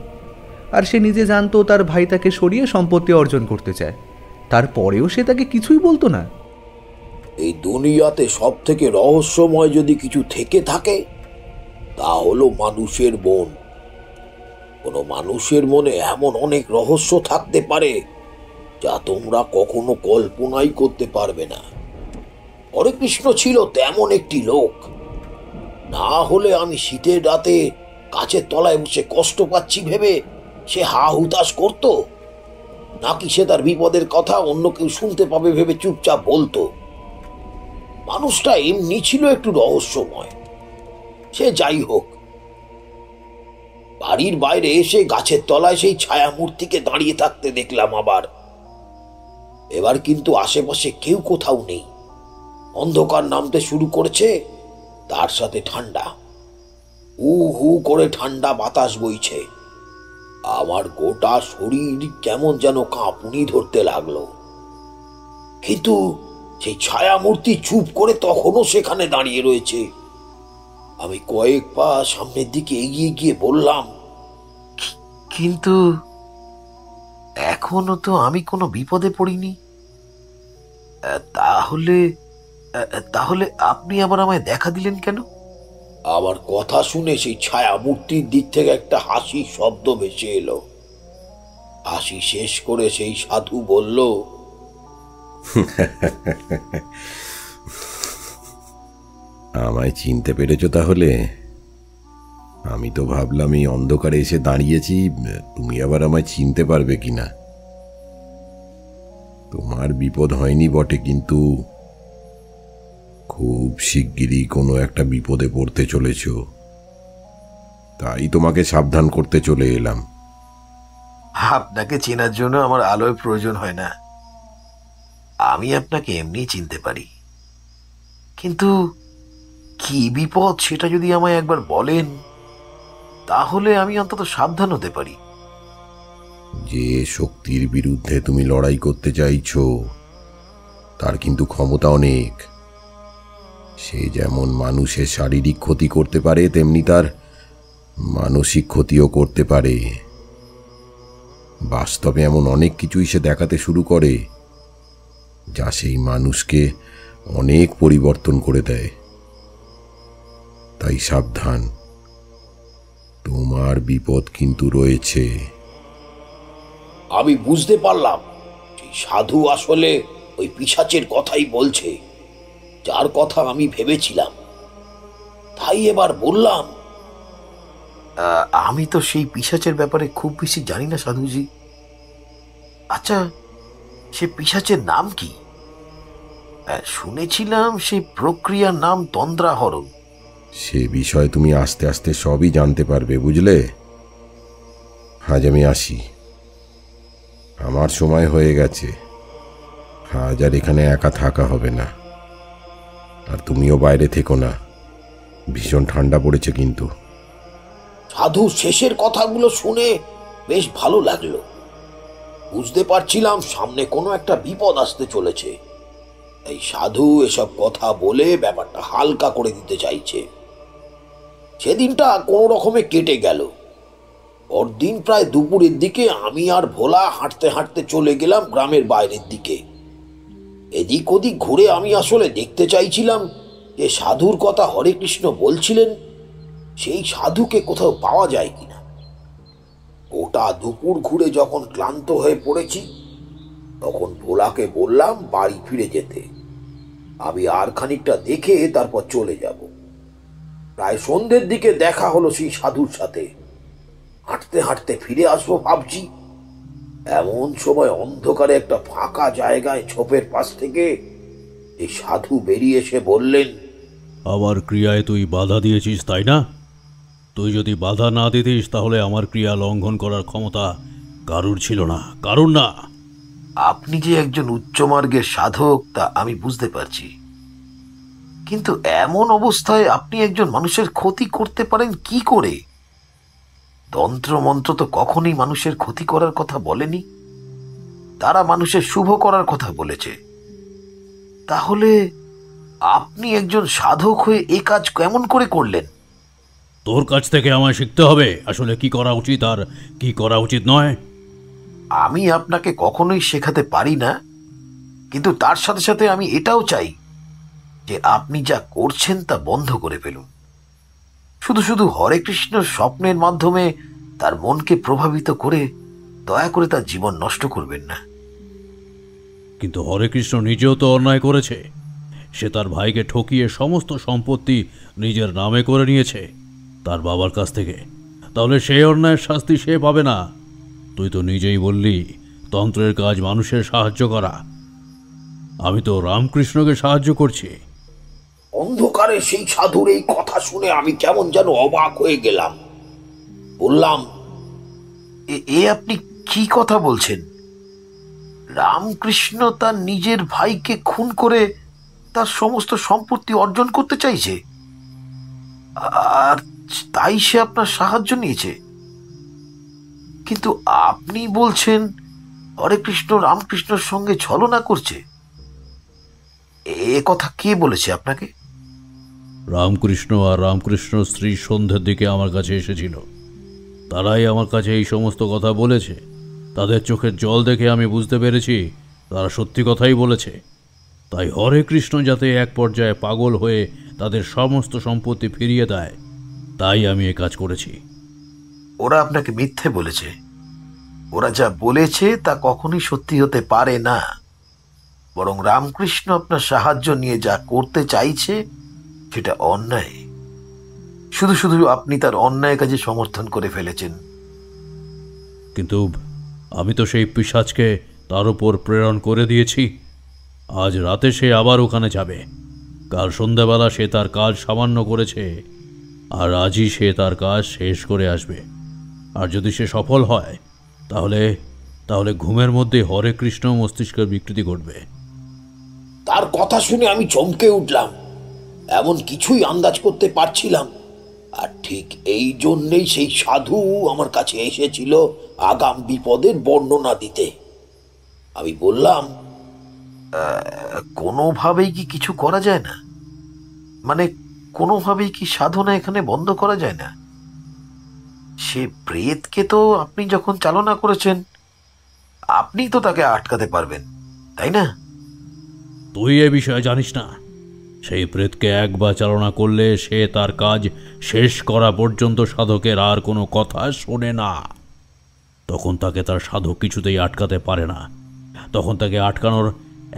আর সে নিজে জানতো তার ভাই তাকে সরিয়ে সম্পত্তি অর্জন করতে চায়, তারপরেও সে তাকে কিছুই বলতো না। এই দুনিয়াতে সব থেকে রহস্যময় যদি কিছু থেকে থাকে তা হলো মানুষের মন। কোনো মানুষের মনে এমন অনেক রহস্য থাকতে পারে যা তোমরা কখনো কল্পনাই করতে পারবে না। হরেকৃষ্ণ ছিল তেমন একটি লোক। না হলে আমি শীতের রাতে গাছের তলায় বসে কষ্ট পাচ্ছি ভেবে সে হা হুতাশ করতো, নাকি সে তার বিপদের কথা অন্য কেউ শুনতে পাবে ভেবে চুপচাপ বলতো? মানুষটা এমনি ছিল একটু রহস্যময়। সে যাই হোক, বাড়ির বাইরে এসে গাছের তলায় সেই ছায়া মূর্তিকে দাঁড়িয়ে থাকতে দেখলাম আবার। এবার কিন্তু আশেপাশে কেউ কোথাও নেই। অন্ধকার নামতে শুরু করেছে, তার সাথে ঠান্ডা, হু হু করে ঠান্ডা বাতাস বইছে। আমার গোটা শরীর কেমন যেন কাঁপুনি ধরতে লাগলো। কিন্তু সেই ছায়া মূর্তি চুপ করে তখনও সেখানে দাঁড়িয়ে রয়েছে। আমি কয়েক পা সামনের দিকে এগিয়ে গিয়ে বললাম, কিন্তু এখনো তো আমি কোনো বিপদে পড়িনি। তাহলে তাহলে আপনি আবার আমায় দেখা দিলেন কেন? আমার কথা শুনে সেই ছায়া মূর্তির দিক থেকে একটা হাসির শব্দ ভেসে এলো। হাসি শেষ করে সেই সাধু বলল, আমায় চিনতে পেরেছো তাহলে? আমি তো ভাবলাম এই অন্ধকারে এসে দাঁড়িয়েছি, তুমি আবার আমায় চিনতে পারবে কিনা। তোমার বিপদ হয়নি বটে, কিন্তু খুব শিগগিরই কোনো একটা বিপদে পড়তে চলেছ। তাই তোমাকে সাবধান করতে চলে এলাম। আপনাকে চেনার জন্য আমার আলোয় প্রয়োজন হয় না, আমি আপনাকে এমনি চিনতে পারি। কিন্তু কি বিপদ সেটা যদি আমায় একবার বলেন, তাহলে আমি অন্তত সাবধান হতে পারি। যে শক্তির বিরুদ্ধে তুমি লড়াই করতে চাইছো তার কিন্তু ক্ষমতা অনেক। সে যেমন মানুষের শারীরিক ক্ষতি করতে পারে, তেমনি তার মানসিক ক্ষতিও করতে পারে। বাস্তবে এমন অনেক কিছুই সে দেখাতে শুরু করে যা সেই মানুষকে অনেক পরিবর্তন করে দেয়। তাই সাবধান, তোমার বিপদ কিন্তু রয়েছে। আমি বুঝতে পারলাম সেই সাধু আসলে ওই পিশাচের কথাই বলছে, যার কথা আমি ভেবেছিলাম। তাই এবার বললাম, আমি তো সেই পিশাচের ব্যাপারে খুব বেশি জানি না সাধুজি। আচ্ছা, সে পিশাচের নাম কি? শুনেছিলাম সেই প্রক্রিয়ার নাম তন্দ্রাহরণ। সে বিষয়ে তুমি আস্তে আস্তে সবই জানতে পারবে, বুঝলে? আজ আমি আসি, আমার সময় হয়ে গেছে। আজ আর এখানে একা থাকা হবে না। আর তুমিও বাইরে থেকো না, ভীষণ ঠান্ডা পড়েছে কিন্তু। সাধু শেষের কথাগুলো শুনে বেশ ভালো লাগলো। বুঝতে পারছিলাম সামনে কোনো একটা বিপদ আসতে চলেছে। এই সাধু এসব কথা বলে ব্যাপারটা হালকা করে দিতে চাইছে। সেদিনটা কোনো রকমে কেটে গেল। পরদিন প্রায় দুপুরের দিকে আমি আর ভোলা হাঁটতে হাঁটতে চলে গেলাম গ্রামের বাইরের দিকে। এদিক ওদিক ঘুরে আমি আসলে দেখতে চাইছিলাম যে সাধুর কথা হরে কৃষ্ণ বলছিলেন, সেই সাধুকে কোথাও পাওয়া যায় কিনা। গোটা দুপুর ঘুরে যখন ক্লান্ত হয়ে পড়েছি, তখন ভোলাকে বললাম বাড়ি ফিরে যেতে। আমি আর খানিকটা দেখে তারপর চলে যাব। প্রায় সন্ধ্যের দিকে দেখা হলো সেই সাধুর সাথে। হাঁটতে হাঁটতে ফিরে আসবো ভাবছি, এমন সময় অন্ধকারে একটা ফাঁকা জায়গায় ঝোপের পাশ থেকে এই সাধু বেরিয়ে এসে বললেন, আমার ক্রিয়ায় তুই বাধা দিয়েছিস, তাই না? তুই যদি বাধা না দিতিস তাহলে আমার ক্রিয়া লঙ্ঘন করার ক্ষমতা কারুর ছিল না, কারুর না। আপনি যে একজন উচ্চমার্গের সাধক তা আমি বুঝতে পারছি, কিন্তু এমন অবস্থায় আপনি একজন মানুষের ক্ষতি করতে পারেন কি করে? তন্ত্রমন্ত্র তো কখনোই মানুষের ক্ষতি করার কথা বলেনি, তারা মানুষের শুভ করার কথা বলেছে। তাহলে আপনি একজন সাধক হয়ে এ কাজ কেমন করে করলেন? তোর কাছ থেকে আমায় শিখতে হবে আসলে কি করা উচিত আর কি করা উচিত নয়। আমি আপনাকে কখনোই শেখাতে পারি না, কিন্তু তার সাথে সাথে আমি এটাও চাই যে আপনি যা করছেন তা বন্ধ করে ফেলুন। শুধু শুধু হরে কৃষ্ণর স্বপ্নের মাধ্যমে তার মনকে প্রভাবিত করে দয়া করে তার জীবন নষ্ট করবেন না। কিন্তু হরে কৃষ্ণ নিজেও তো অন্যায় করেছে। সে তার ভাইকে ঠকিয়ে সমস্ত সম্পত্তি নিজের নামে করে নিয়েছে তার বাবার কাছ থেকে। তাহলে সেই অন্যায়ের শাস্তি সে পাবে না? তুই তো নিজেই বললি তন্ত্রের কাজ মানুষের সাহায্য করা। আমি তো রামকৃষ্ণকে সাহায্য করছি। অন্ধকারে সেই সাধুর এই কথা শুনে আমি কেমন যেন অবাক হয়ে গেলাম। বললাম, এ আপনি কি কথা বলছেন? রামকৃষ্ণ তার নিজের ভাইকে খুন করে তার সমস্ত সম্পত্তি অর্জন করতে চাইছে, আর তাই সে আপনার সাহায্য নিয়েছে? কিন্তু আপনি বলছেন হরে কৃষ্ণ রামকৃষ্ণর সঙ্গে ছলনা করছে। এ কথা কে বলেছে আপনাকে? রামকৃষ্ণ আর রামকৃষ্ণ স্ত্রী সন্ধ্যের দিকে আমার কাছে এসেছিল। তারাই আমার কাছে এই সমস্ত কথা বলেছে। তাদের চোখের জল দেখে আমি বুঝতে পেরেছি তারা সত্যি কথাই বলেছে। তাই হরে কৃষ্ণ যাতে এক পর্যায়ে পাগল হয়ে তাদের সমস্ত সম্পত্তি ফিরিয়ে দেয়, তাই আমি এ কাজ করেছি। ওরা আপনাকে মিথ্যে বলেছে। ওরা যা বলেছে তা কখনোই সত্যি হতে পারে না। বরং রামকৃষ্ণ আপনার সাহায্য নিয়ে যা করতে চাইছে সেটা অন্যায়। শুধু শুধু আপনি তার অন্যায় কাজে সমর্থন করে ফেলেছেন। কিন্তু আমি তো সেই পিশাচকে তার উপর প্রেরণ করে দিয়েছি। আজ রাতে সে আবার ওখানে যাবে। কাল সন্ধ্যাবেলা সে তার কাজ সামান্য করেছে, আর আজই সে তার কাজ শেষ করে আসবে। আর যদি সে সফল হয় তাহলে তাহলে ঘুমের মধ্যে হরে কৃষ্ণ মস্তিষ্কের বিকৃতি ঘটবে। তার কথা শুনে আমি চমকে উঠলাম। এমন কিছুই আন্দাজ করতে পারছিলাম। আর ঠিক এই জন্যেই সেই সাধু আমার কাছে এসেছিল আগাম বিপদের বর্ণনা দিতে। আমি বললাম, কোনোভাবেই কি কিছু করা যায় না? মানে কোনোভাবেই কি সাধনা এখানে বন্ধ করা যায় না? সে প্রেতকে তো আপনি যখন চালনা করেছেন, আপনি তো তাকে আটকাতে পারবেন, তাই না? তুই এ বিষয়ে জানিস না। সেই প্রেতকে একবার চালনা করলে সে তার কাজ শেষ করা পর্যন্ত সাধকের আর কোনো কথা শোনে না। তখন তাকে তার সাধক কিছুতেই আটকাতে পারে না। তখন তাকে আটকানোর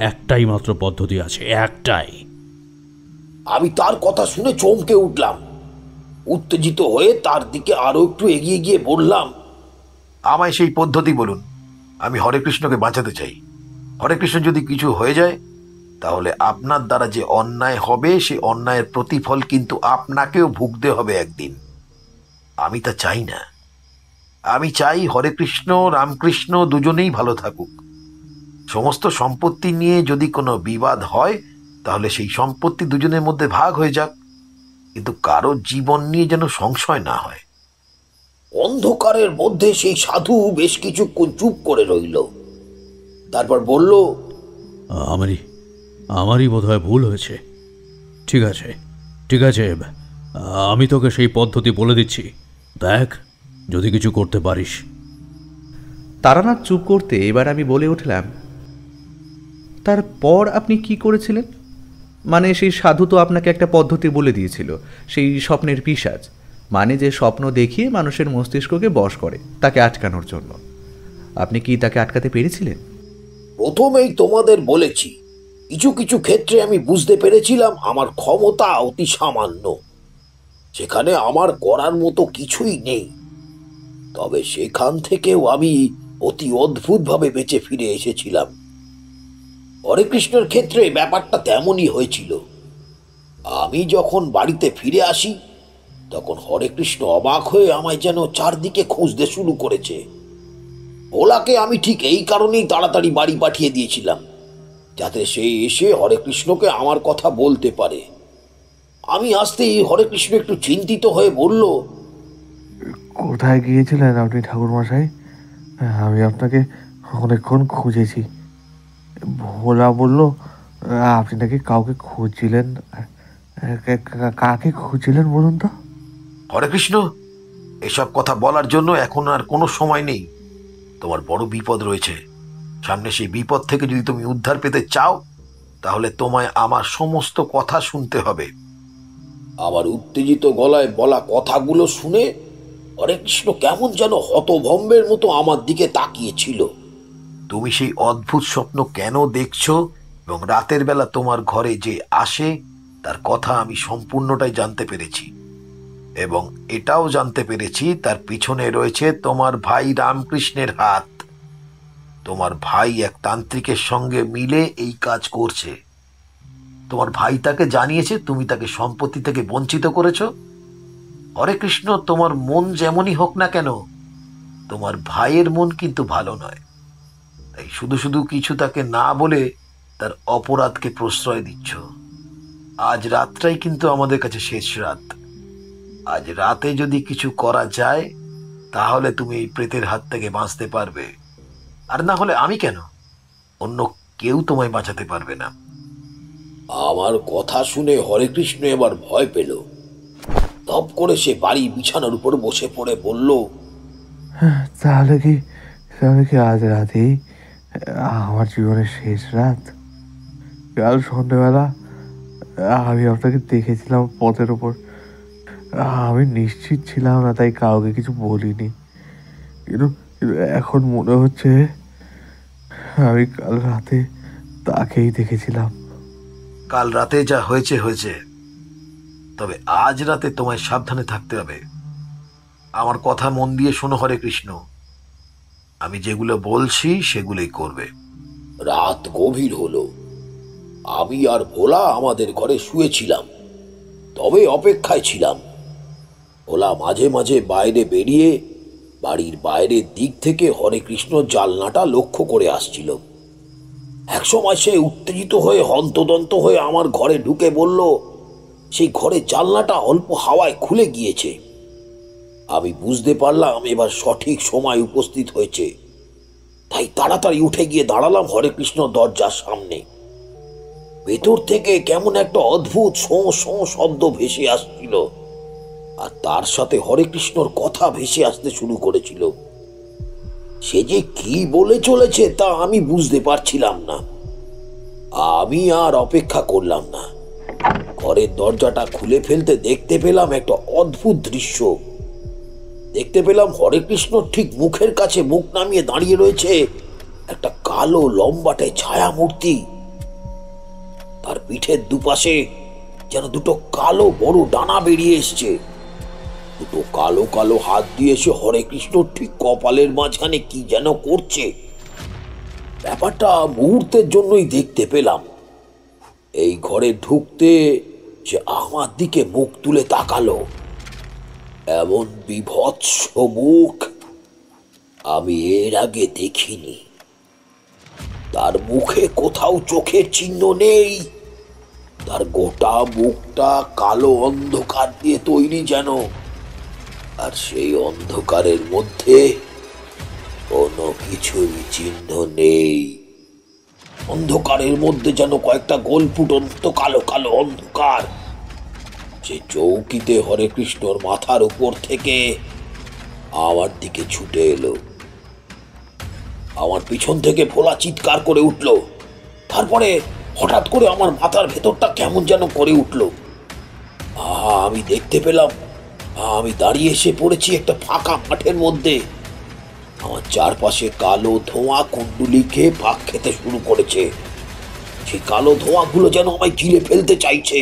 একটাই মাত্র পদ্ধতি আছে, একটাই। আমি তার কথা শুনে চমকে উঠলাম। উত্তেজিত হয়ে তার দিকে আরো একটু এগিয়ে গিয়ে বললাম, আমায় সেই পদ্ধতি বলুন। আমি হরে কৃষ্ণকে বাঁচাতে চাই। হরে কৃষ্ণ যদি কিছু হয়ে যায় তাহলে আপনার দ্বারা যে অন্যায় হবে সে অন্যায়ের প্রতিফল কিন্তু আপনাকেও ভুগতে হবে একদিন। আমি তা চাই না। আমি চাই হরে কৃষ্ণ রামকৃষ্ণ দুজনেই ভালো থাকুক। সমস্ত সম্পত্তি নিয়ে যদি কোনো বিবাদ হয় তাহলে সেই সম্পত্তি দুজনের মধ্যে ভাগ হয়ে যাক, কিন্তু কারো জীবন নিয়ে যেন সংশয় না হয়। অন্ধকারের মধ্যে সেই সাধু বেশ কিছুক্ষণ চুপ করে রইল। তারপর বলল, আমারই বোধহয় ভুল হয়েছে। ঠিক আছে, ঠিক আছে, আমি তোকে সেই পদ্ধতি বলে দিচ্ছি। দেখ যদি কিছু করতে পারিস। তারানাথ চুপ করতে এবার আমি বলে উঠলাম, তারপর আপনি কি করেছিলেন? মানে সেই সাধু তো আপনাকে একটা পদ্ধতি বলে দিয়েছিল, সেই স্বপ্নের পিশাচ, মানে যে স্বপ্ন দেখিয়ে মানুষের মস্তিষ্ককে বশ করে তাকে আটকানোর জন্য। আপনি কি তাকে আটকাতে পেরেছিলেন? প্রথমেই তোমাদের বলেছি, কিছু কিছু ক্ষেত্রে আমি বুঝতে পেরেছিলাম আমার ক্ষমতা অতি সামান্য, সেখানে আমার করার মতো কিছুই নেই। তবে সেখান থেকেও আমি অতি অদ্ভুতভাবে বেঁচে ফিরে এসেছিলাম। হরে কৃষ্ণের ক্ষেত্রে ব্যাপারটা তেমনই হয়েছিল। আমি যখন বাড়িতে ফিরে আসি তখন হরে কৃষ্ণ অবাক হয়ে আমায় যেন চারদিকে খুঁজতে শুরু করেছে। ভোলাকে আমি ঠিক এই কারণেই তাড়াতাড়ি বাড়ি পাঠিয়ে দিয়েছিলাম, যাতে সে এসে হরে কৃষ্ণকে আমার কথা বলতে পারে। আমি আসতেই হরে কৃষ্ণ একটু চিন্তিত হয়ে বলল, কোথায় গিয়েছিলেন আপনি ঠাকুরমশাই? আমি আপনাকে অনেকক্ষণ খুঁজেছি। ভোলা বলল আপনি নাকি কাউকে খুঁজছিলেন। কাকে খুঁজছিলেন বলুন তো? হরে কৃষ্ণ, এসব কথা বলার জন্য এখন আর কোনো সময় নেই। তোমার বড় বিপদ রয়েছে সামনে। সেই বিপদ থেকে যদি তুমি উদ্ধার পেতে চাও তাহলে তোমায় আমার সমস্ত কথা শুনতে হবে। আমার উত্তেজিত গলায় বলা কথাগুলো শুনে হরে কৃষ্ণ কেমন যেন হতভম্বের মতো আমার দিকে তাকিয়েছিল। তুমি সেই অদ্ভুত স্বপ্ন কেন দেখছো এবং রাতের বেলা তোমার ঘরে যে আসে তার কথা আমি সম্পূর্ণটাই জানতে পেরেছি, এবং এটাও জানতে পেরেছি তার পিছনে রয়েছে তোমার ভাই রামকৃষ্ণের হাত। তোমার ভাই এক তান্ত্রিকের সঙ্গে মিলে এই কাজ করছে। তোমার ভাই তাকে জানিয়েছে তুমি তাকে সম্পত্তি থেকে বঞ্চিত করেছো। হরে কৃষ্ণ, তোমার মন যেমনই হোক না কেন, তোমার ভাইয়ের মন কিন্তু ভালো নয়। তাই শুধু শুধু কিছু তাকে না বলে তার অপরাধকে প্রশ্রয় দিচ্ছ। আজ রাতটাই কিন্তু আমাদের কাছে শেষ রাত। আজ রাতে যদি কিছু করা যায় তাহলে তুমি এই প্রেতের হাত থেকে বাঁচতে পারবে, আর না হলে আমি কেন, অন্য কেউ তোমায় বাঁচাতে পারবে না। আমার কথা শুনে হরে কৃষ্ণ এবার ভয় পেল। ধপ করে সে বাড়ি বিছানার উপর বসে পড়ে বলল, তাহলে কি আজ রাতেই আমার জীবনের শেষ রাত? কাল সন্ধ্যেবেলা আমি আপনাকে দেখেছিলাম পথের ওপর। আমি নিশ্চিত ছিলাম না, তাই কাউকে কিছু বলিনি। কিন্তু এখন মনে হচ্ছে আমি কাল রাতে তাকেই দেখেছিলাম। কাল রাতে যা হয়েছে হয়েছে, তবে আজ রাতে তোমায় সাবধানে থাকতে হবে। আমার কথা মন দিয়ে শোনো হরে কৃষ্ণ, আমি যেগুলো বলছি সেগুলোই করবে। রাত গভীর হলো। আমি আর ভোলা আমাদের ঘরে শুয়েছিলাম, তবে অপেক্ষায় ছিলাম। ওলা মাঝে মাঝে বাইরে বেরিয়ে বাড়ির বাইরের দিক থেকে হরে কৃষ্ণ জানলাটা লক্ষ্য করে আসছিল। একসময় সে উত্তেজিত হয়ে হন্তদন্ত হয়ে আমার ঘরে ঢুকে বলল সেই ঘরে জানলাটা অল্প হাওয়ায় খুলে গিয়েছে। আমি বুঝতে পারলাম এবার সঠিক সময় উপস্থিত হয়েছে, তাই তাড়াতাড়ি উঠে গিয়ে দাঁড়ালাম হরে কৃষ্ণ দরজার সামনে। ভেতর থেকে কেমন একটা অদ্ভুত শোঁ শোঁ শব্দ ভেসে আসছিল, আর তার সাথে হরে কৃষ্ণর কথা ভেসে আসতে শুরু করেছিল। সে যে কি বলে চলেছে তা আমি বুঝতে পারছিলাম না। আমি আর অপেক্ষা করলাম না, ঘরের দরজাটা খুলে ফেলতে দেখতে পেলাম একটা অদ্ভুত দৃশ্য। দেখতে পেলাম হরে কৃষ্ণ ঠিক মুখের কাছে মুখ নামিয়ে দাঁড়িয়ে রয়েছে একটা কালো লম্বাটে ছায়া মূর্তি। তার পিঠের দুপাশে যেন দুটো কালো বড় ডানা বেরিয়ে এসছে। দুটো কালো কালো হাত দিয়ে সে হরে কৃষ্ণ ঠিক কপালের মাঝখানে কি যেন করছে। ব্যাপারটা মুহূর্তের জন্যই দেখতে পেলাম। এই ঘরে ঢুকতে সে আমার দিকে মুখ তুলে তাকালো। এমন বিভৎস মুখ আমি এর আগে দেখিনি। তার মুখে কোথাও চোখের চিহ্ন নেই, তার গোটা মুখটা কালো অন্ধকার দিয়ে তৈরি যেন, আর সেই অন্ধকারের মধ্যে কোনো কিছুর চিহ্ন নেই। অন্ধকারের মধ্যে যেন কয়েকটা গোল ফুটন্ত কালো কালো অন্ধকার। সে চৌকিতে হরে কৃষ্ণর মাথার উপর থেকে আমার দিকে ছুটে এলো। আমার পিছন থেকে ভোলা চিৎকার করে উঠল। তারপরে হঠাৎ করে আমার মাথার ভেতরটা কেমন যেন করে উঠল। আমি দেখতে পেলাম আমি দাঁড়িয়ে এসে পড়েছি একটা ফাঁকা মাঠের মধ্যে। আমার চারপাশে কালো ধোঁয়া কুণ্ডুলিকে পাক খেতে শুরু করেছে। সেই কালো ধোঁয়াগুলো যেন আমায় গিলে ফেলতে চাইছে।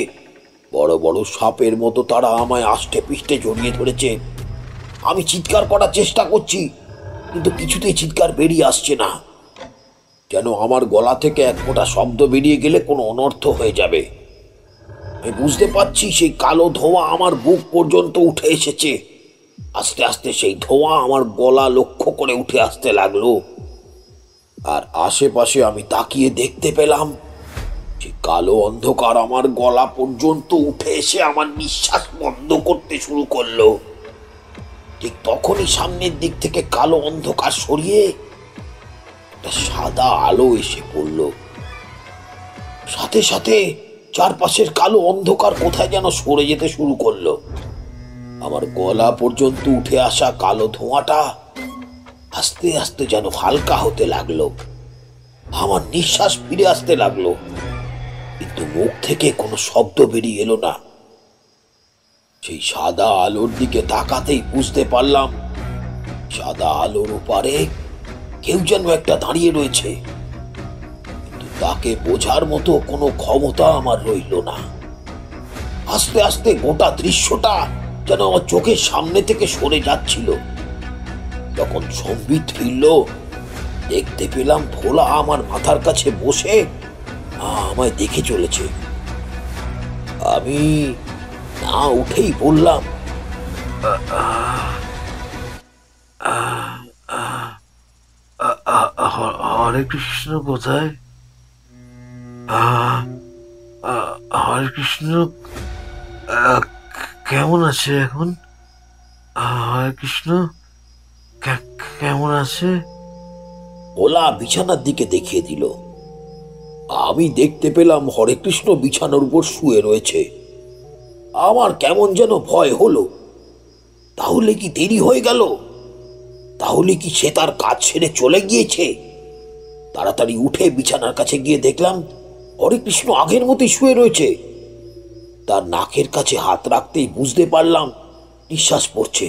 বড় বড় সাপের মতো তারা আমায় আষ্টে পিষ্টে জড়িয়ে ধরেছে। আমি চিৎকার করার চেষ্টা করছি, কিন্তু কিছুতেই চিৎকার বেরিয়ে আসছে না। যেন আমার গলা থেকে এক ফোঁটা শব্দ বেরিয়ে গেলে কোনো অনর্থ হয়ে যাবে। আমি বুঝতে পারছি সেই কালো ধোঁয়া আমার বুক পর্যন্ত উঠে এসেছে। আস্তে আস্তে সেই ধোঁয়া আমার গলা লক্ষ্য করে উঠে আসতে লাগলো। আর আশেপাশে আমি তাকিয়ে দেখতে পেলাম যে কালো অন্ধকার আমার গলা পর্যন্ত উঠে এসে আমার নিঃশ্বাস বন্ধ করতে শুরু করলো। ঠিক তখনই সামনের দিক থেকে কালো অন্ধকার সরিয়ে একটা সাদা আলো এসে পড়ল। সাথে সাথে চারপাশের কালো অন্ধকার কোথায় যেন সরে যেতে শুরু করলো। আমার গলা পর্যন্ত উঠে আসা কালো ধোঁয়াটা আস্তে আস্তে যেন হালকা হতে লাগলো। আমার নিঃশ্বাস ফিরে আসতে লাগলো, কিন্তু মুখ থেকে কোনো শব্দ বেরিয়ে এলো না। সেই সাদা আলোর দিকে তাকাতেই বুঝতে পারলাম সাদা আলোর ওপারে কেউ যেন একটা দাঁড়িয়ে রয়েছে, কিন্তু তাকে বোঝার মতো কোনো ক্ষমতা আমার রইল না। আস্তে আস্তে গোটা দৃশ্যটা যেন আমার চোখের সামনে থেকে সরে যাচ্ছিল। যখন সম্বিত ফিরল, দেখতে পেলাম ভোলা আমার মাথার কাছে বসে আমায় দেখে চলেছে। আমি না উঠেই বললাম, হরে কৃষ্ণ কোথায়? হরে কৃষ্ণ কেমন আছে এখন? হরে কৃষ্ণ কেমন আছে? ওলা বিছানার দিকে দেখিয়ে দিল। আমি দেখতে পেলাম হরে কৃষ্ণ বিছানার উপর শুয়ে রয়েছে। আমার কেমন যেন ভয় হলো। তাহলে কি দেরি হয়ে গেল? তাহলে কি সে তার কাজ ছেড়ে চলে গিয়েছে? তাড়াতাড়ি উঠে বিছানার কাছে গিয়ে দেখলাম হরে কৃষ্ণ আগের মতোই শুয়ে রয়েছে। তার নাকের কাছে হাত রাখতেই বুঝতে পারলাম নিঃশ্বাস পড়ছে।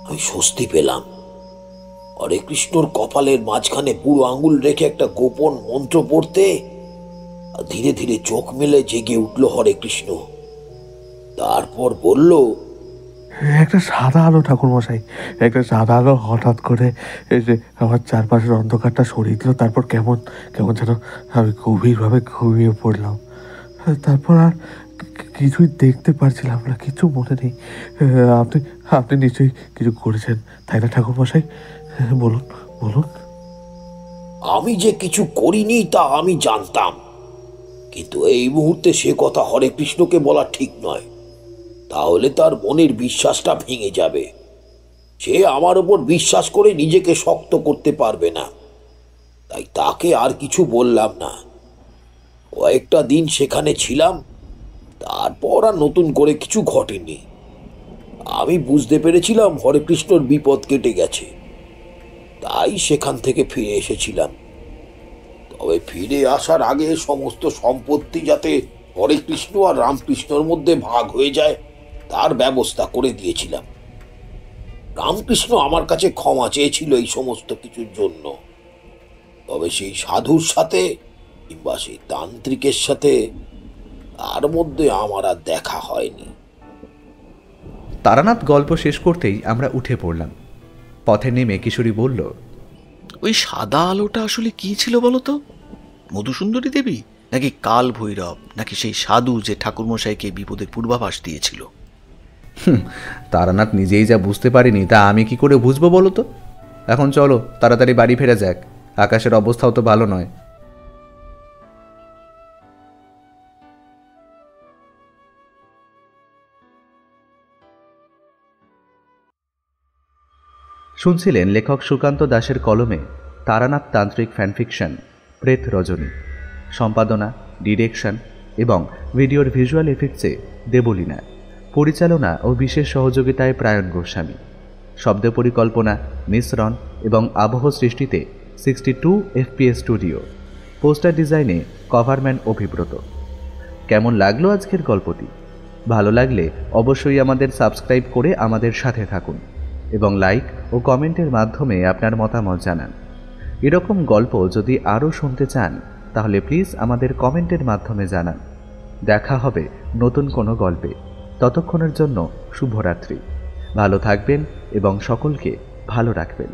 আমি স্বস্তি পেলাম। হরে কৃষ্ণর কপালের মাঝখানে বুড়ো আঙুল রেখে একটা গোপন মন্ত্র পড়তে ধীরে ধীরে চোখ মেলে জেগে উঠল হরে কৃষ্ণ। তারপর বলল, একটা সাদা আলো ঠাকুরমশাই, একটা সাদা আলো হঠাৎ করে এসে আমার চারপাশের অন্ধকারটা সরিয়ে দিল। তারপর কেমন কেমন যেন আমি গভীরভাবে ঘুমিয়ে পড়লাম। তারপর আর কিছুই দেখতে পারছিলাম না, কিছু মনে নেই। আপনি আপনি নিশ্চয়ই কিছু করেছেন, তাই না ঠাকুরমশাই? বলুন বলুন। আমি যে কিছু করিনি তা আমি জানতাম, কিন্তু এই মুহূর্তে সে কথা হরে কৃষ্ণকে বলা ঠিক নয়। তাহলে তার মনের বিশ্বাসটা ভেঙে যাবে। সে আমার উপর বিশ্বাস করে নিজেকে শক্ত করতে পারবে না, তাই তাকে আর কিছু বললাম না। কয়েকটা দিন সেখানে ছিলাম, তারপর আর নতুন করে কিছু ঘটেনি। আমি বুঝতে পেরেছিলাম হরে কৃষ্ণর বিপদ কেটে গেছে, তাই সেখান থেকে ফিরে এসেছিলাম। তবে ফিরে আসার আগে সমস্ত সম্পত্তি যাতে হরে কৃষ্ণ আর রামকৃষ্ণর মধ্যে ভাগ হয়ে যায় তার ব্যবস্থা করে দিয়েছিলাম। রামকৃষ্ণ আমার কাছে ক্ষমা চেয়েছিল এই সমস্ত কিছুর জন্য, তবে সেই সাধুর সাথে কিংবা সেই তান্ত্রিকের সাথে তার মধ্যে আমার আর দেখা হয়নি। তারানাথ গল্প শেষ করতেই আমরা উঠে পড়লাম। পথে নেমে কিশোরী বলল, ওই সাদা আলোটা আসলে কি ছিল বলো তো? মধুসুন্দরী দেবী, নাকি কাল ভৈরব, নাকি সেই সাধু যে ঠাকুরমশাইকে বিপদের পূর্বাভাস দিয়েছিল? তারানাথ নিজেই যা বুঝতে পারিনি তা আমি কি করে বুঝবো বলো তো? এখন চলো তাড়াতাড়ি বাড়ি ফেরা যাক, আকাশের অবস্থাও তো ভালো নয়। শুনছিলেন লেখক সুকান্ত দাশের কলমে তারানাথ তান্ত্রিক ফ্যানফিকশন প্রেত রজনী। সম্পাদনা, ডিরেকশন এবং ভিডিওর ভিজুয়াল এফেক্টসে দেবলীনা। পরিচালনা ও বিশেষ সহযোগিতায় প্রায়ণ গোস্বামী। শব্দ পরিকল্পনা, মিশ্রণ এবং আবহ সৃষ্টিতে 62 FPS স্টুডিও। পোস্টার ডিজাইনে কভারম্যান অভিব্রত। কেমন লাগলো আজকের গল্পটি? ভালো লাগলে অবশ্যই আমাদের সাবস্ক্রাইব করে আমাদের সাথে থাকুন এবং লাইক ও কমেন্টের মাধ্যমে আপনার মতামত জানান। এরকম গল্প যদি আরও শুনতে চান তাহলে প্লিজ আমাদের কমেন্টের মাধ্যমে জানান। দেখা হবে নতুন কোনো গল্পে। ততক্ষণের জন্য শুভরাত্রি। ভালো থাকবেন এবং সকলকে ভালো রাখবেন।